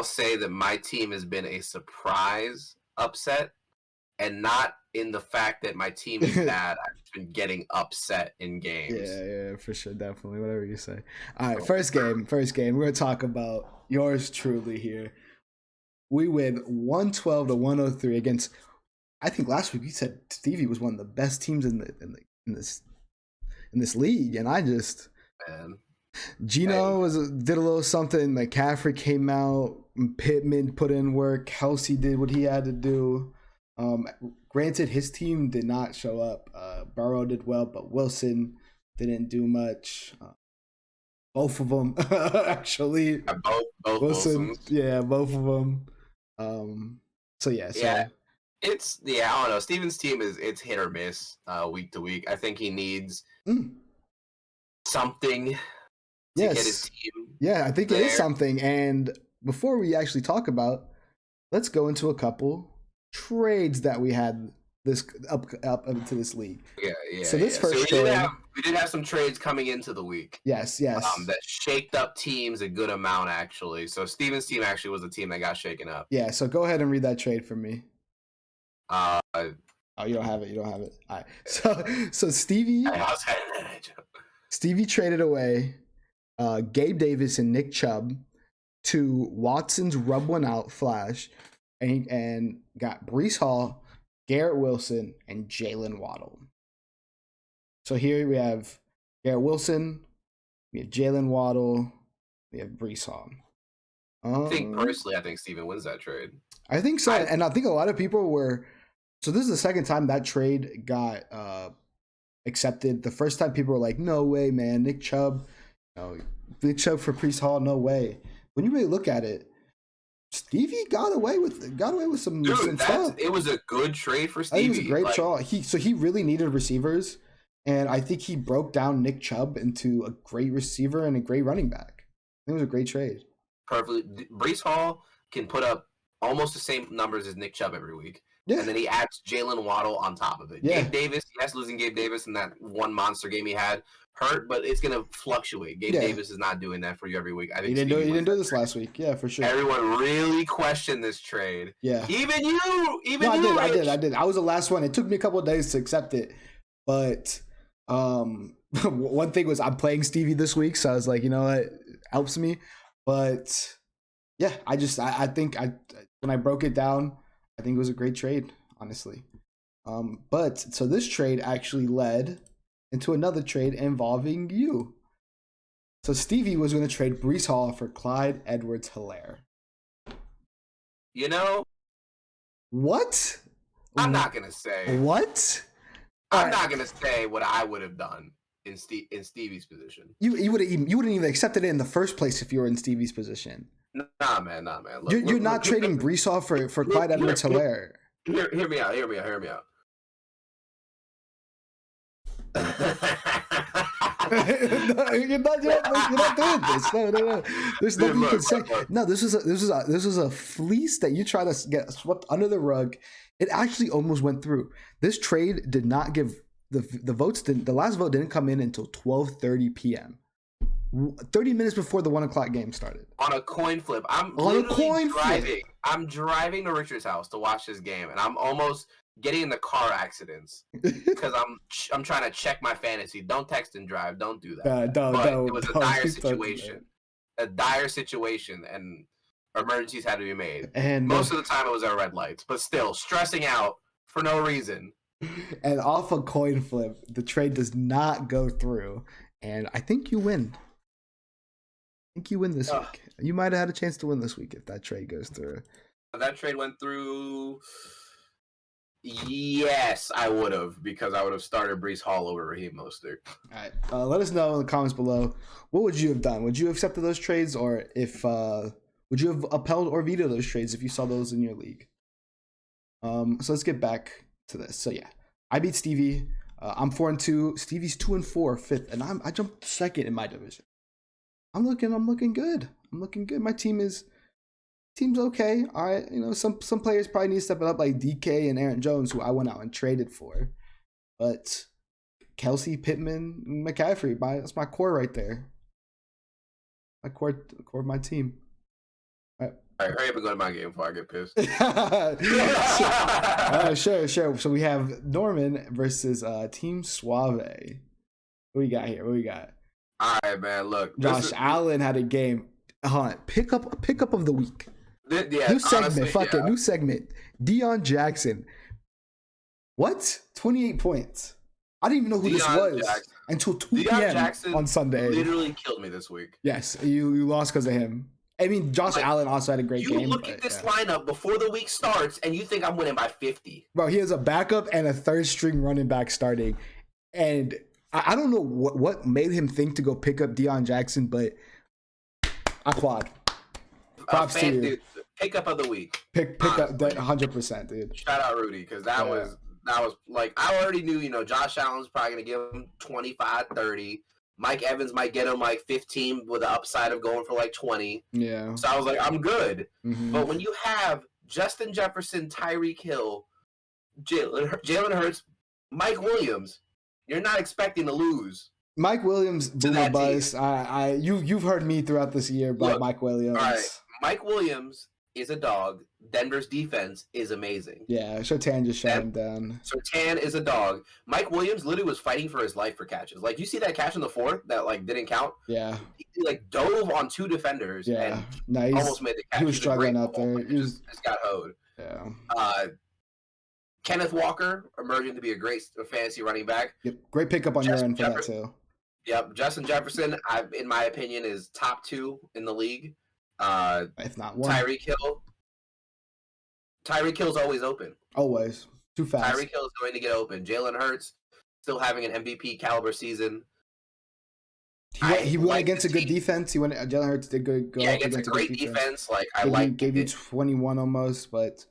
say that my team has been a surprise upset, and not in the fact that my team is bad. I've been getting upset in games. Yeah, for sure, definitely. Whatever you say. All right, first game. We're gonna talk about yours truly here. We win 112-103 against. I think last week we said Stevie was one of the best teams in this league, and Gino did a little something. McCaffrey came out, Pittman put in work, Kelsey did what he had to do. Granted, his team did not show up. Burrow did well, but Wilson didn't do much. Both of them actually. Both Wilson. Yeah, both of them. It's I don't know. Steven's team it's hit or miss week to week. I think he needs something to get his team. Yeah, I think it is something. And before we actually talk about, let's go into a couple trades that we had this up into this league. Yeah. So this first trade, we did have some trades coming into the week. Yes. That shaked up teams a good amount actually. So Steven's team actually was the team that got shaken up. Yeah. So go ahead and read that trade for me. You don't have it. All right. So Stevie traded away Gabe Davis and Nick Chubb to Watson's rub one out flash, and got Breece Hall, Garrett Wilson, and Jalen Waddle. So here we have Garrett Wilson, we have Jalen Waddle, we have Breece Hall. I think Steven wins that trade. I think so, and I think a lot of people were. So this is the second time that trade got accepted. The first time people were like, "No way, man! Nick Chubb for Breece Hall, no way." When you really look at it, Stevie got away with some stuff. It was a good trade for Stevie. I think it was a great trade. He really needed receivers, and I think he broke down Nick Chubb into a great receiver and a great running back. I think it was a great trade. Perfectly. Breece Hall can put up almost the same numbers as Nick Chubb every week. Yeah. And then he adds Jalen Waddle on top of it. Yeah. Gabe Davis, losing Gabe Davis in that one monster game he had hurt, but it's going to fluctuate. Gabe Davis is not doing that for you every week. I think he didn't do this last week. Yeah, for sure. Everyone really questioned this trade. Yeah. Even you. I did. I was the last one. It took me a couple of days to accept it. But one thing was I'm playing Stevie this week, so I was like, you know what? It helps me. But yeah, I think when I broke it down, I think it was a great trade, honestly. But so this trade actually led into another trade involving you. So Stevie was going to trade Breece Hall for Clyde Edwards-Helaire. You know, what? I'm not gonna say what. I'm not gonna say what I would have done in Stevie's position. You wouldn't even accepted it in the first place if you were in Stevie's position. Nah, man. Look, you're not trading Breece Hall for Clyde Edwards-Helaire. Hear me out. You're not doing this. No. There's nothing you can say. No, this was a fleece that you try to get swept under the rug. It actually almost went through. This trade did not give the votes. The last vote didn't come in until 12:30 p.m. 30 minutes before the 1:00 game started. On a coin flip. I'm driving to Richard's house to watch this game, and I'm almost getting in the car accidents because I'm trying to check my fantasy. Don't text and drive. Don't do that. It was a dire situation, and emergencies had to be made. And most of the time, it was at red lights, but still stressing out for no reason. And off a coin flip, the trade does not go through, and I think you win. This week. You might have had a chance to win this week if that trade goes through. If that trade went through, yes, I would have, because I would have started Breece Hall over Raheem Mostert. All right. Let us know in the comments below. What would you have done? Would you have accepted those trades, or if would you have upheld or vetoed those trades if you saw those in your league? So let's get back to this. So yeah, I beat Stevie. I'm 4-2. Stevie's 2-4, fifth, and I jumped second in my division. I'm looking good. My team's okay. All right, some players probably need to step it up, like DK and Aaron Jones, who I went out and traded for. But Kelsey, Pittman, McCaffrey, that's my core right there. My core of my team. All right, hurry up and go to my game before I get pissed. Sure. So we have Norman versus Team Suave. What we got here? All right, man. Look, Josh Allen had a game. Pick up of the week. New segment. New segment. Deion Jackson. What? 28 points. I didn't even know who this was until 2 p.m. on Sunday. Literally killed me this week. Yes, you lost because of him. I mean, Josh Allen also had a great game. You look at this lineup before the week starts, and you think I'm winning by 50. Bro, he has a backup and a third-string running back starting, and I don't know what made him think to go pick up Deion Jackson, but I applaud. Props to you. Dude, pick up of the week. Pick up 100%, dude. Shout out Rudy, because that was like, I already knew, Josh Allen's probably going to give him 25, 30. Mike Evans might get him like 15 with the upside of going for like 20. Yeah. So I was like, I'm good. Mm-hmm. But when you have Justin Jefferson, Tyreek Hill, Jalen Hurts, Mike Williams, you're not expecting to lose. Mike Williams, boomer buzz. You've heard me throughout this year about Mike Williams. All right, Mike Williams is a dog. Denver's defense is amazing. Yeah, Surtain just shut him down. Surtain is a dog. Mike Williams literally was fighting for his life for catches. Like, you see that catch in the fourth that like didn't count? Yeah. He like dove on two defenders and almost made the catch. He was struggling out there. He just got hoed. Yeah. Kenneth Walker emerging to be a great fantasy running back. Yep. Great pickup on your end for that too. Yep. Justin Jefferson, in my opinion, is top 2 in the league. If not one. Tyreek Hill's always open. Always. Too fast. Tyreek Hill is going to get open. Jalen Hurts still having an MVP caliber season. He went against a good defense. Jalen Hurts did good. Go against a great defense. Like, gave you 21 almost, but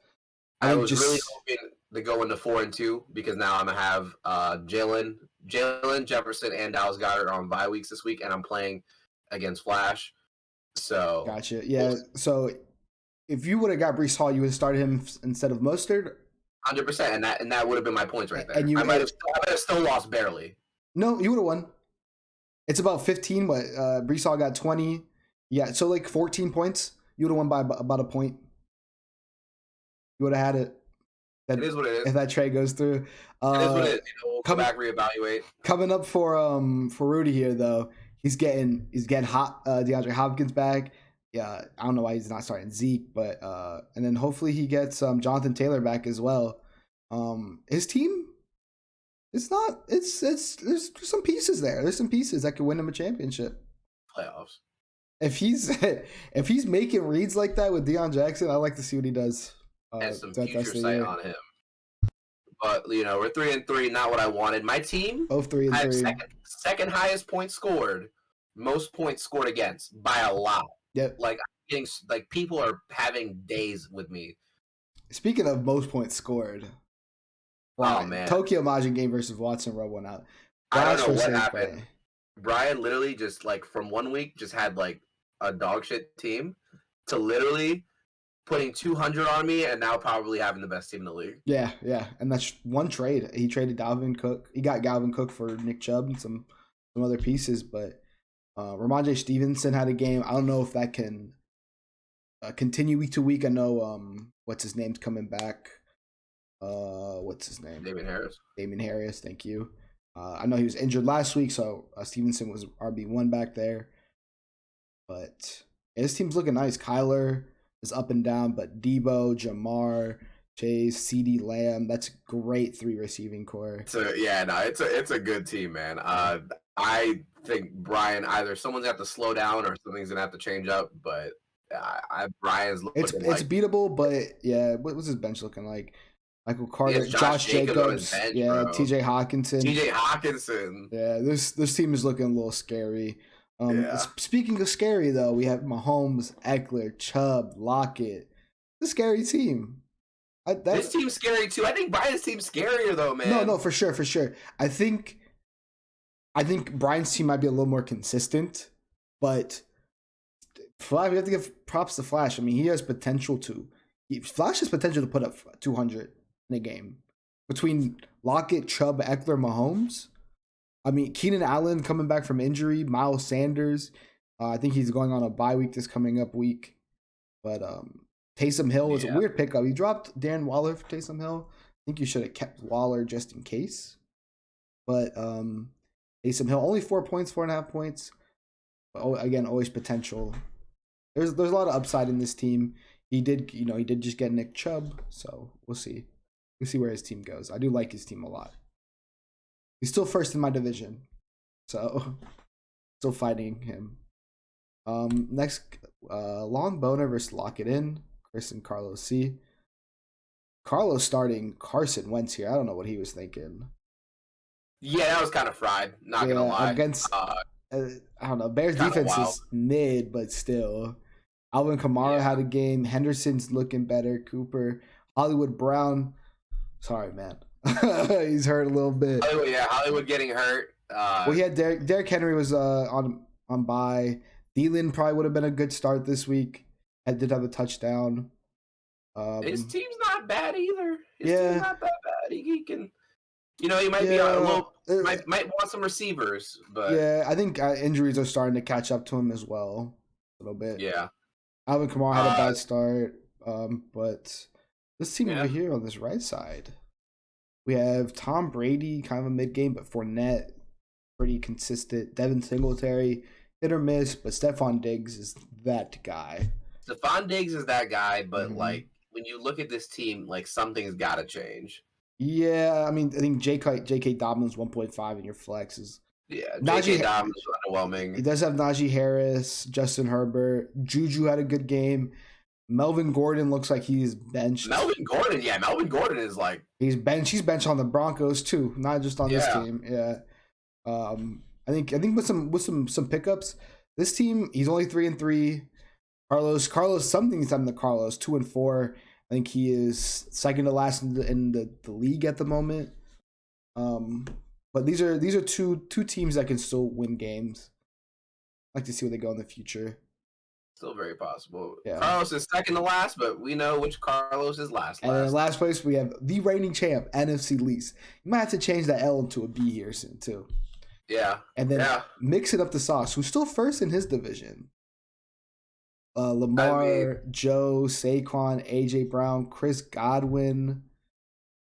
I was really hoping to go into 4-2 because now I'm gonna have Jalen Jefferson and Dallas Goedert on bye weeks this week, and I'm playing against Flash. So gotcha. Yeah. So if you would have got Breece Hall, you would have started him instead of Mostert. 100%, and that would have been my points right there. And I might have still lost barely. No, you would have won. It's about 15, but Breece Hall got 20. Yeah, so like 14 points. You would have won by about a point. You would have had it. It is what it is. If that trade goes through. It is what it is. We'll come back, reevaluate. Coming up for Rudy here though, he's getting hot. DeAndre Hopkins back. Yeah, I don't know why he's not starting Zeke, but and then hopefully he gets Jonathan Taylor back as well. His team, it's not. It's there's some pieces there. There's some pieces that could win him a championship. Playoffs. If he's making reads like that with Deion Jackson, I like to see what he does. And some future sight on him. But we're 3-3. Not what I wanted. My team both 3-3. Second highest points scored, most points scored against by a lot. Yep. Like I'm getting people are having days with me. Speaking of most points scored, oh man, Tokyo Majin game versus Watson rub one out. I don't know what happened. Brian literally just from 1 week just had a dog shit team to literally putting 200 on me and now probably having the best team in the league. Yeah, and that's one trade. He traded Dalvin Cook. He got Dalvin Cook for Nick Chubb and some other pieces, but Ramondre Stevenson had a game. I don't know if that can continue week to week. I know what's his name's coming back. What's his name? Damien Harris. Thank you. I know he was injured last week, so Stevenson was RB1 back there. But his team's looking nice. Kyler is up and down, but Debo, Jamar, Chase, CeeDee Lamb, that's great 3 receiving core. So it's a good team, man. I think Brian, either someone's gonna have to slow down or something's gonna have to change up, but Brian's looking it's beatable, but yeah, what was his bench looking like? Michael Carter, Josh Jacobs, bench, TJ Hawkinson. Yeah, this team is looking a little scary. Speaking of scary, though, we have Mahomes, Eckler, Chubb, Lockett. It's a scary team. This team's scary too. I think Brian's team's scarier though, man. No, for sure. I think Brian's team might be a little more consistent, but Flash, we have to give props to Flash. I mean, he has potential to. Flash has potential to put up 200 in a game between Lockett, Chubb, Eckler, Mahomes. I mean, Keenan Allen coming back from injury, Miles Sanders. I think he's going on a bye week this coming up week. But Taysom Hill was a weird pickup. He dropped Darren Waller for Taysom Hill. I think you should have kept Waller just in case. But Taysom Hill, only 4 points, 4.5 points. But again, always potential. There's a lot of upside in this team. He did just get Nick Chubb, so we'll see. We'll see where his team goes. I do like his team a lot. He's still first in my division, so still fighting him. Next, Long Boner versus Lock It In. Chris and Carlos C. Carlos starting Carson Wentz here. I don't know what he was thinking. Yeah, that was kind of fried. Not gonna lie. Against I don't know. Bears defense is mid, but still. Alvin Kamara had a game. Henderson's looking better. Cooper, Hollywood Brown. Sorry, man. He's hurt a little bit. Hollywood getting hurt. Well, he had Derrick Henry was on bye. Thielen probably would have been a good start this week. Did have a touchdown. His team's not bad either. His team's not that bad. He can, he might be a little. Might want some receivers, but I think injuries are starting to catch up to him as well a little bit. Yeah, Alvin Kamara had a bad start, but this team over here on this right side. We have Tom Brady, kind of a mid-game, but Fournette, pretty consistent. Devin Singletary, hit or miss, but Stephon Diggs is that guy. Stephon Diggs is that guy, but when you look at this team, something's got to change. Yeah, I mean, I think J.K. Dobbins 1.5 in your flex is. Yeah, J.K. Dobbins is underwhelming. He does have Najee Harris, Justin Herbert. Juju had a good game. Melvin Gordon looks like he's benched. Melvin Gordon is he's benched. He's benched on the Broncos too, not just on this team. Yeah, I think with some pickups, this team he's only 3-3. Carlos, something's happened to Carlos 2-4. I think he is second to last in the league at the moment. But these are two teams that can still win games. I'd like to see where they go in the future. Still very possible. Yeah. Carlos is second to last, but we know which Carlos is last. And in last place, we have the reigning champ, NFC least. You might have to change that L into a B here soon, too. Yeah. And then mix it up the sauce. Who's still first in his division? Lamar, Joe, Saquon, A.J. Brown, Chris Godwin,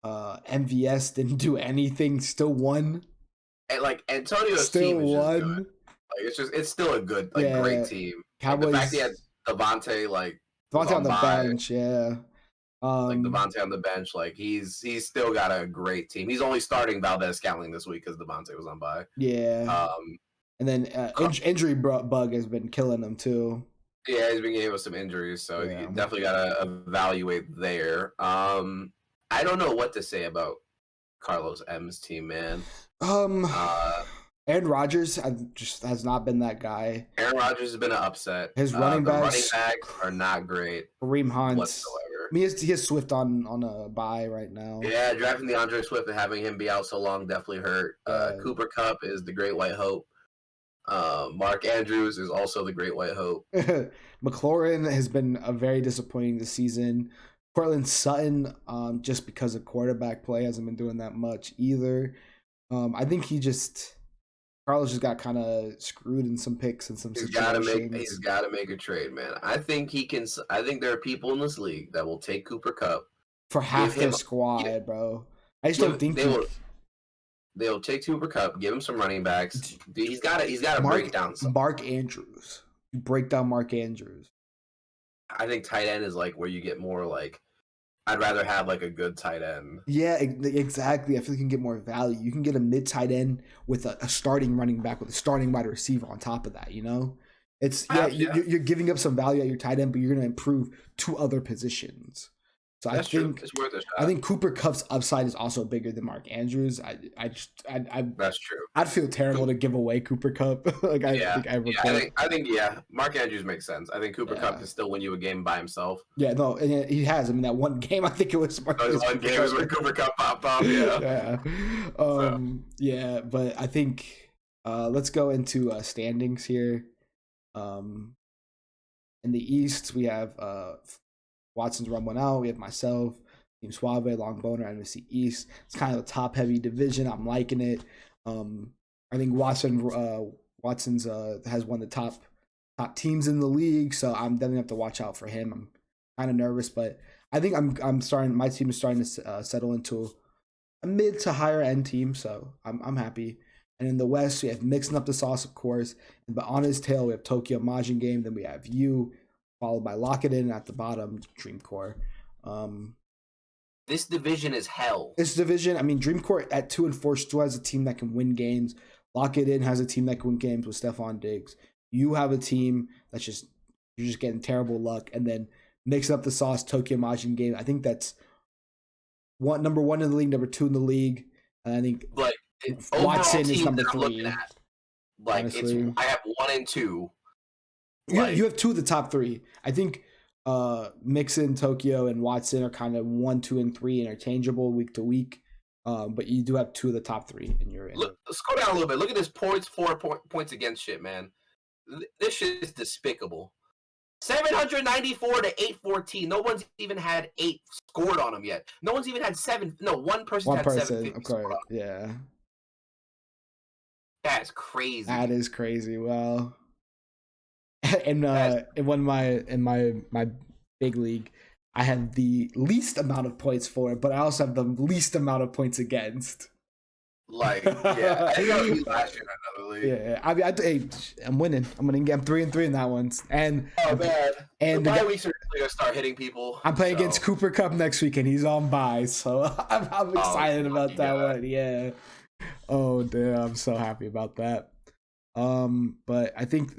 MVS didn't do anything, still won. And Antonio's still team is won. Just good. It's still a good, great team. Cowboys, the fact he had Devontae on the bench, Like Devontae on the bench, like he's still got a great team. He's only starting Valdez-Scantling this week because Devontae was on bye. Yeah. And then injury bug has been killing them too. Yeah, he's been getting with some injuries, so you definitely gotta evaluate there. I don't know what to say about Carlos M's team, man. Aaron Rodgers has not been that guy. Aaron Rodgers has been an upset. His running backs are not great. Kareem Hunt whatsoever. I mean, he has Swift on a bye right now. Yeah, drafting DeAndre Swift and having him be out so long definitely hurt. Cooper Kupp is the great white hope. Mark Andrews is also the great white hope. McLaurin has been very disappointing this season. Cortland Sutton, just because of quarterback play, hasn't been doing that much either. I think Carlos just got kind of screwed in some picks and some situations. He's got to make a trade, man. I think he can. I think there are people in this league that will take Cooper Kupp for half their squad, bro. I just don't think they'll take Cooper Kupp, give him some running backs. Dude, he's got to break down some. Mark Andrews. You break down Mark Andrews. I think tight end is like where you get more like. I'd rather have like a good tight end. Yeah, exactly. I feel like you can get more value. You can get a mid tight end with a starting running back with a starting wide receiver on top of that. You know, you're giving up some value at your tight end, but you're going to improve two other positions. So That's true. It's worth a shot. I think Cooper Kupp's upside is also bigger than Mark Andrews. That's true. I'd feel terrible to give away Cooper Kupp. I think Mark Andrews makes sense. I think Cooper Kupp can still win you a game by himself. Yeah, no, and he has. I mean, that one game, I think it was one game was where Cooper Kupp popped off. Yeah. Yeah, but I think let's go into standings here. In the East, we have Watson's run one out. We have myself, Team Suave, Long Boner, NFC East. It's kind of a top-heavy division. I'm liking it. I think Watson's has one of the top teams in the league, so I'm definitely have to watch out for him. I'm kind of nervous, but I think I'm starting. My team is starting to settle into a mid to higher end team, so I'm happy. And in the West, we have mixing up the sauce, of course. But on his tail, we have Tokyo Majin Game. Then we have you, followed by Lock It In at the bottom, Dreamcore. This division is hell. This division, I mean, Dreamcore at 2-4 still has a team that can win games. Lock It In has a team that can win games with Stephon Diggs. You have a team that's you're just getting terrible luck. And then mix up the sauce, Tokyo Majin Game. I think that's number one in the league, number two in the league. And I think Watson is number three. I have 1 and 2. You have 2 of the top 3. I think Mixon, Tokyo, and Watson are kind of 1, 2, and 3 interchangeable week to week. But you do have 2 of the top 3 in your. Let's go down a little bit. Look at this points against shit, man. This shit is despicable. 794 to 814. No one's even had 8 scored on them yet. No one's even had 7. No, one person had 750 scored on them. Yeah. That's crazy. That is crazy. Well. In my big league, I had the least amount of points for it, but I also have the least amount of points against. Like, yeah, I think I was last year in another league. Yeah, I mean, I'm winning. I'm 3-3 in that one. And man, and the bye weeks are gonna start hitting people. I'm playing against Cooper Kupp next week, and he's on bye, so I'm excited about that one. Yeah. Oh damn, I'm so happy about that. But I think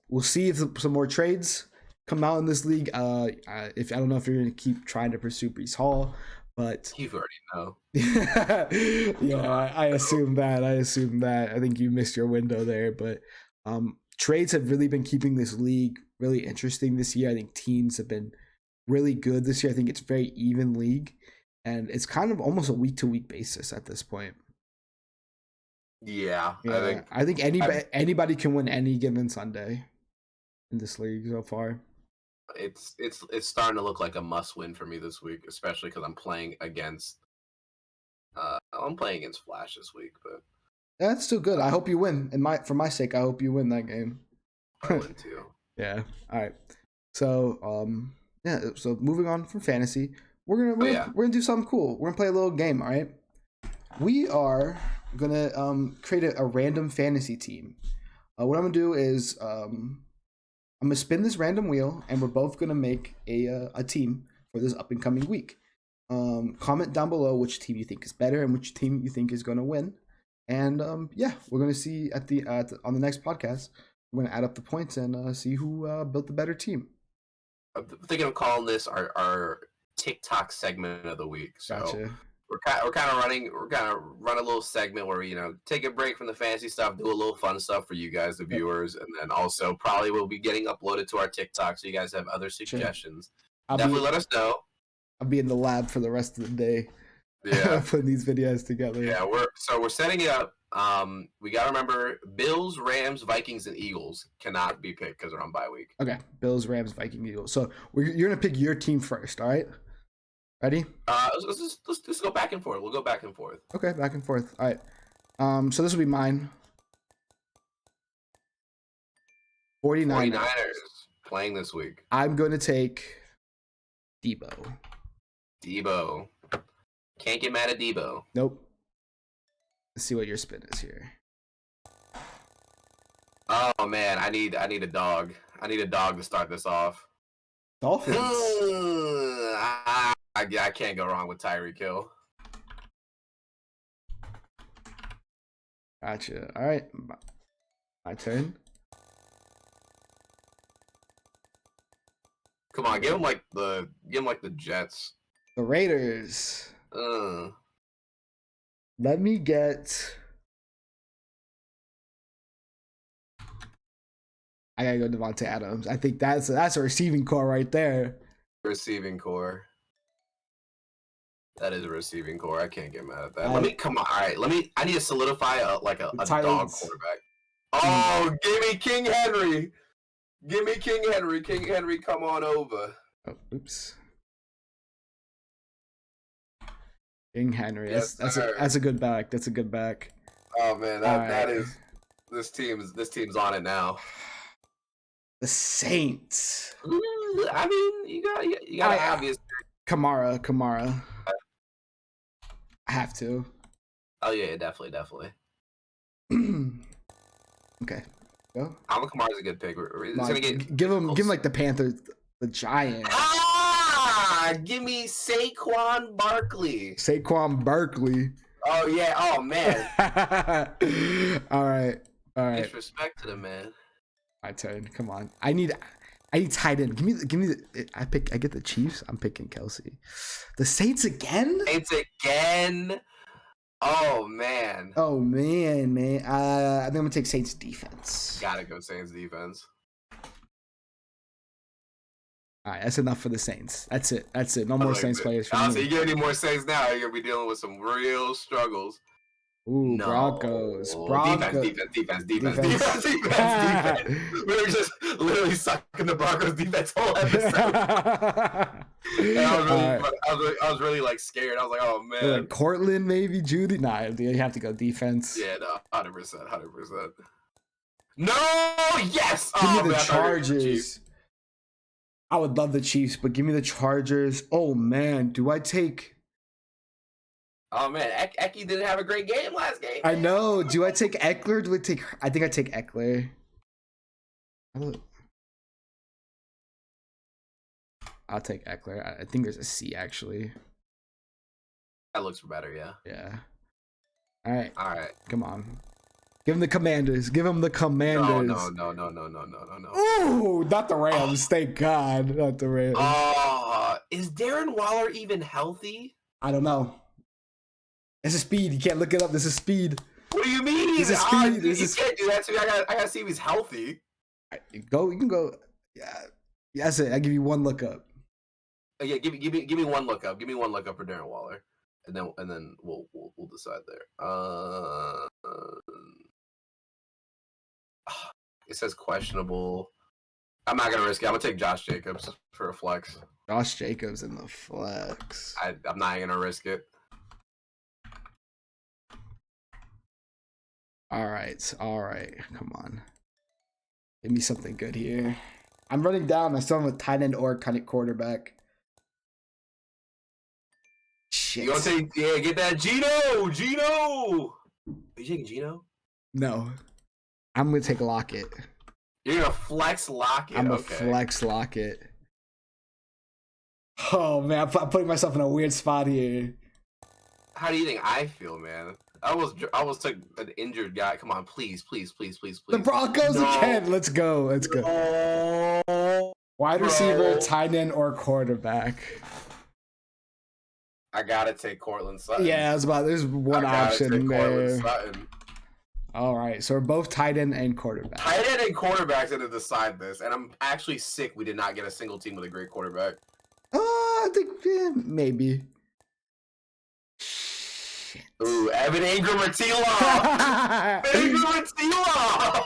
we'll see if some more trades come out in this league. I don't know if you're going to keep trying to pursue Breece Hall, but you already know. Yeah, I assume that. I think you missed your window there, but trades have really been keeping this league really interesting this year. I think teams have been really good this year. I think it's a very even league, and it's kind of almost a week-to-week basis at this point. Yeah. I think anybody can win any given Sunday in this league so far. It's starting to look like a must win for me this week, especially because I'm playing against Flash this week, but that's still good. I hope you win. And for my sake, I hope you win that game. I win too. Yeah. All right. So so moving on from fantasy, we're gonna do something cool. We're gonna play a little game. All right. We are gonna create a random fantasy team. What I'm gonna do is I'm gonna spin this random wheel, and we're both gonna make a team for this up and coming week. Comment down below which team you think is better and which team you think is going to win. And yeah, we're going to see on the next podcast. We're going to add up the points and see who built the better team. I'm thinking of calling this our TikTok segment of the week. So Gotcha. we're kind of run a little segment where we, take a break from the fantasy stuff, do a little fun stuff for you guys, the viewers, and then also probably will be getting uploaded to our TikTok, so you guys have other suggestions. Sure. Definitely let us know. I'll be in the lab for the rest of the day. Yeah, putting these videos together. Yeah, we're setting it up. We gotta remember Bills, Rams, Vikings, and Eagles cannot be picked because they're on bye week. Okay, Bills, Rams, Vikings, Eagles. So you're gonna pick your team first. All right. Ready? Let's go back and forth. We'll go back and forth. Okay, back and forth. All right. So this will be mine. 49ers playing this week. I'm going to take Debo. Can't get mad at Debo. Nope. Let's see what your spin is here. Oh man, I need a dog. I need a dog to start this off. Dolphins. I can't go wrong with Tyreek Hill. Gotcha. All right, my turn. Come on, give him like the Jets. The Raiders. Let me get. I gotta go Deontay Adams. I think that's a receiving core right there. Receiving core. That is a receiving core. I can't get mad at that. Come on. All right. I need to solidify a dog quarterback. Oh, give me King Henry. King Henry, come on over. Oh, oops. King Henry. Yes, that's a good back. That's a good back. Oh man, that is this team's on it now. The Saints. I mean, you got obvious. Kamara. I have to. Oh yeah, definitely. Okay. Go. Alvin Kamara's a good pick. Give him like the Panthers, the Giants. Give me Saquon Barkley. Oh yeah. Oh man. All right. Disrespect to the man. My turn. Come on. I need tight end. Give me the. I get the Chiefs. I'm picking Kelsey. The Saints again. Oh man, man. I think I'm gonna take Saints defense. Gotta go Saints defense. All right, that's enough for the Saints. That's it. No more Saints players. Honestly, you get any more Saints now, you're gonna be dealing with some real struggles. Ooh, no. Broncos. Defense. We were just literally sucking the Broncos defense whole episode. I was really like scared. I was like, oh man. Like Cortland, maybe Judy. Nah, you have to go defense. Yeah, no, 100%. No, yes. Give me the Chargers. I would love the Chiefs, but give me the Chargers. Oh man, do I take? Oh man, Eki didn't have a great game last game. I know. Do I take Eckler? I think I take Eckler. I'll take Eckler. I think there's a C actually. That looks better, yeah. Yeah. All right. Come on. Give him the Commanders. No. Ooh, not the Rams. Thank God, not the Rams. Is Darren Waller even healthy? I don't know. This is speed. You can't look it up. This is speed. What do you mean? This is speed. You can't do that to me. I gotta see if he's healthy. You can go. Yeah. That's it. I give you one look up. Yeah, give me one look up. Give me one look up for Darren Waller, and then we'll decide there. It says questionable. I'm not gonna risk it. I'm gonna take Josh Jacobs for a flex. Josh Jacobs in the flex. I'm not gonna risk it. All right. Come on. Give me something good here. I'm running down. I still have a tight end or quarterback. Shit. You gonna take? Yeah, get that Gino. Are you taking Gino? No. I'm gonna take Lockett. You're gonna flex Lockett. I'm gonna flex Lockett. Oh man, I'm putting myself in a weird spot here. How do you think I feel, man? I almost took an injured guy. Come on, please. The Broncos again. Let's go. No, Wide receiver, tight end, or quarterback. I gotta take Cortland Sutton. Yeah, there's one option there. All right, so we're both tight end and quarterback. Tight end and quarterback's gonna decide this, and I'm actually sick we did not get a single team with a great quarterback. I think maybe. Ooh, Evan Ingram or T-Law. Ingram or T-Law.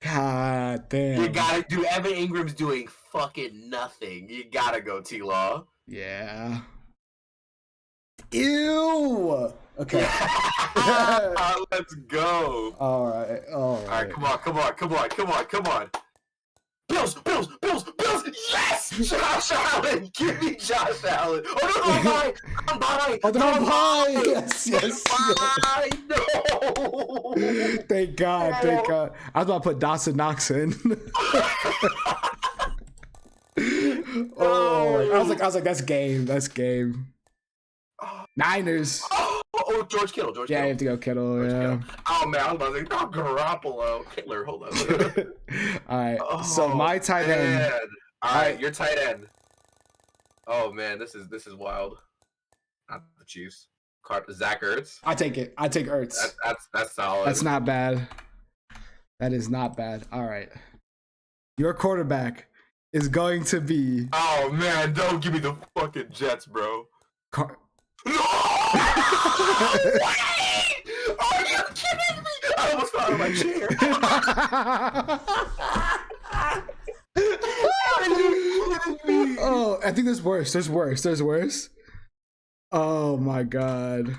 God damn. You gotta do. Evan Ingram's doing fucking nothing. You gotta go T-Law. Yeah. Ew. Okay. Let's go. All right. All right. Come on. Bills. Yes! Josh Allen. Give me Josh Allen. Oh, no, I'm bye. Oh, they're on bye. Yes. Bye. No. Thank God. I was about to put Dawson Knox in. Oh, I was like, that's game. Niners. Oh, George Kittle. Yeah, you have to go Kittle. Yeah. Oh man, I was about to say, Garoppolo. Hitler, hold on. All right. So my tight end. All right, your tight end. Oh man, this is wild. Not the Chiefs. Zach Ertz. I take it. I take Ertz. That's solid. That's not bad. That is not bad. All right. Your quarterback is going to be. Oh man, don't give me the fucking Jets, bro. No! Are you kidding me? I almost fell out of my chair. Are you kidding me? Oh, I think there's worse. There's worse. Oh my God.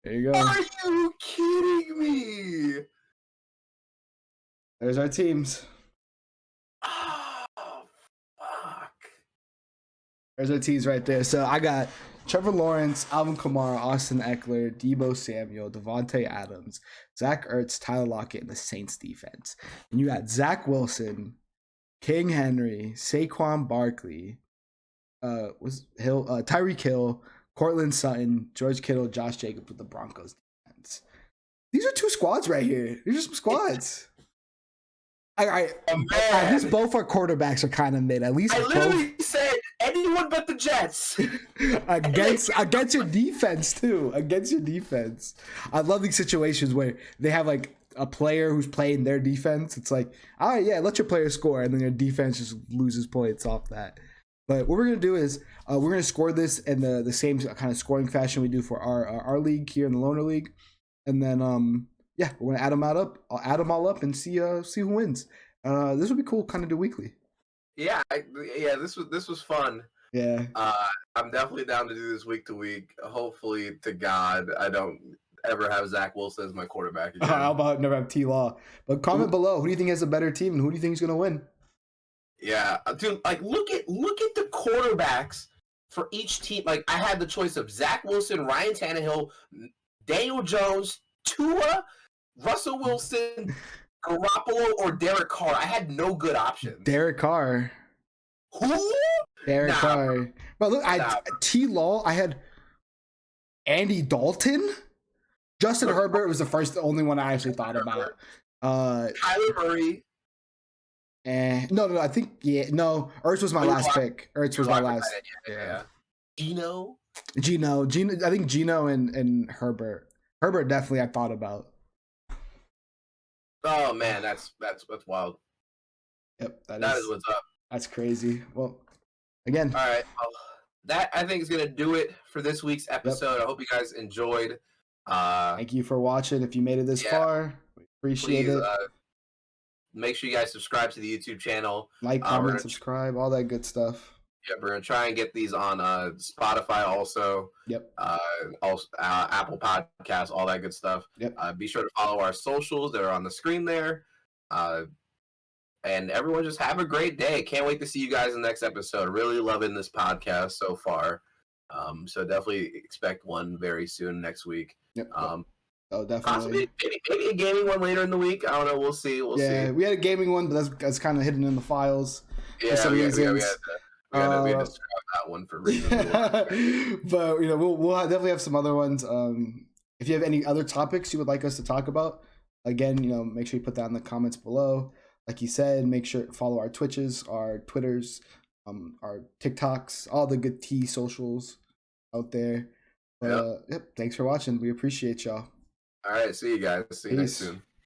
There you go. Are you kidding me? There's our teams. Oh, fuck. There's our teams right there. So I got Trevor Lawrence, Alvin Kamara, Austin Eckler, Deebo Samuel, Devontae Adams, Zach Ertz, Tyler Lockett, and the Saints defense. And you got Zach Wilson, King Henry, Saquon Barkley, Tyreek Hill, Cortland Sutton, George Kittle, Josh Jacobs with the Broncos defense. These are two squads right here. These are some squads. At least both our quarterbacks are kind of mid. At least I literally said anyone but the Jets. against your defense too. Against your defense. I love these situations where they have like a player who's playing their defense. It's like, all right, yeah, let your player score, and then your defense just loses points off that. But what we're gonna do is we're gonna score this in the same kind of scoring fashion we do for our league here in the Loner League, and then yeah, we're gonna add them all up and see who wins. This would be cool, kind of do weekly. Yeah, this was fun. Yeah. I'm definitely down to do this week to week. Hopefully, to God, I don't ever have Zach Wilson as my quarterback again. How about never have T-Law? But comment below, who do you think has a better team, and who do you think is gonna win? Yeah, dude, like look at the quarterbacks for each team. Like I had the choice of Zach Wilson, Ryan Tannehill, Daniel Jones, Tua, Russell Wilson, Garoppolo, or Derek Carr. I had no good options. Derek Carr. Who? Derek Carr. But look, T-Law, I had Andy Dalton. Justin Herbert was the only one I actually thought about. Kyler Murray. No, I think Ertz was my last pick. Ertz was my last. Yeah. Gino. I think Gino and Herbert. Herbert definitely I thought about. Oh man, that's wild. Yep, that is what's up. That's crazy. Well, again. All right. Well, that I think is gonna do it for this week's episode. Yep. I hope you guys enjoyed. Thank you for watching. If you made it this far, we appreciate it. Make sure you guys subscribe to the YouTube channel. Like, comment, subscribe, all that good stuff. Yeah, we're gonna try and get these on Spotify also. Yep. Also Apple Podcasts, all that good stuff. Yep. Be sure to follow our socials that are on the screen there. And everyone just have a great day. Can't wait to see you guys in the next episode. Really loving this podcast so far. So definitely expect one very soon next week. Yep. Oh, definitely. Possibly, maybe a gaming one later in the week. I don't know. We'll see. We had a gaming one, but that's kind of hidden in the files. Yeah, some reasons. We had to scrap that one for reasons. But we'll definitely have some other ones. If you have any other topics you would like us to talk about, again, make sure you put that in the comments below. Like you said, make sure to follow our Twitches, our Twitters, our TikToks, all the good T socials out there. Yep. Thanks for watching. We appreciate y'all. All right. See you guys. See you next soon.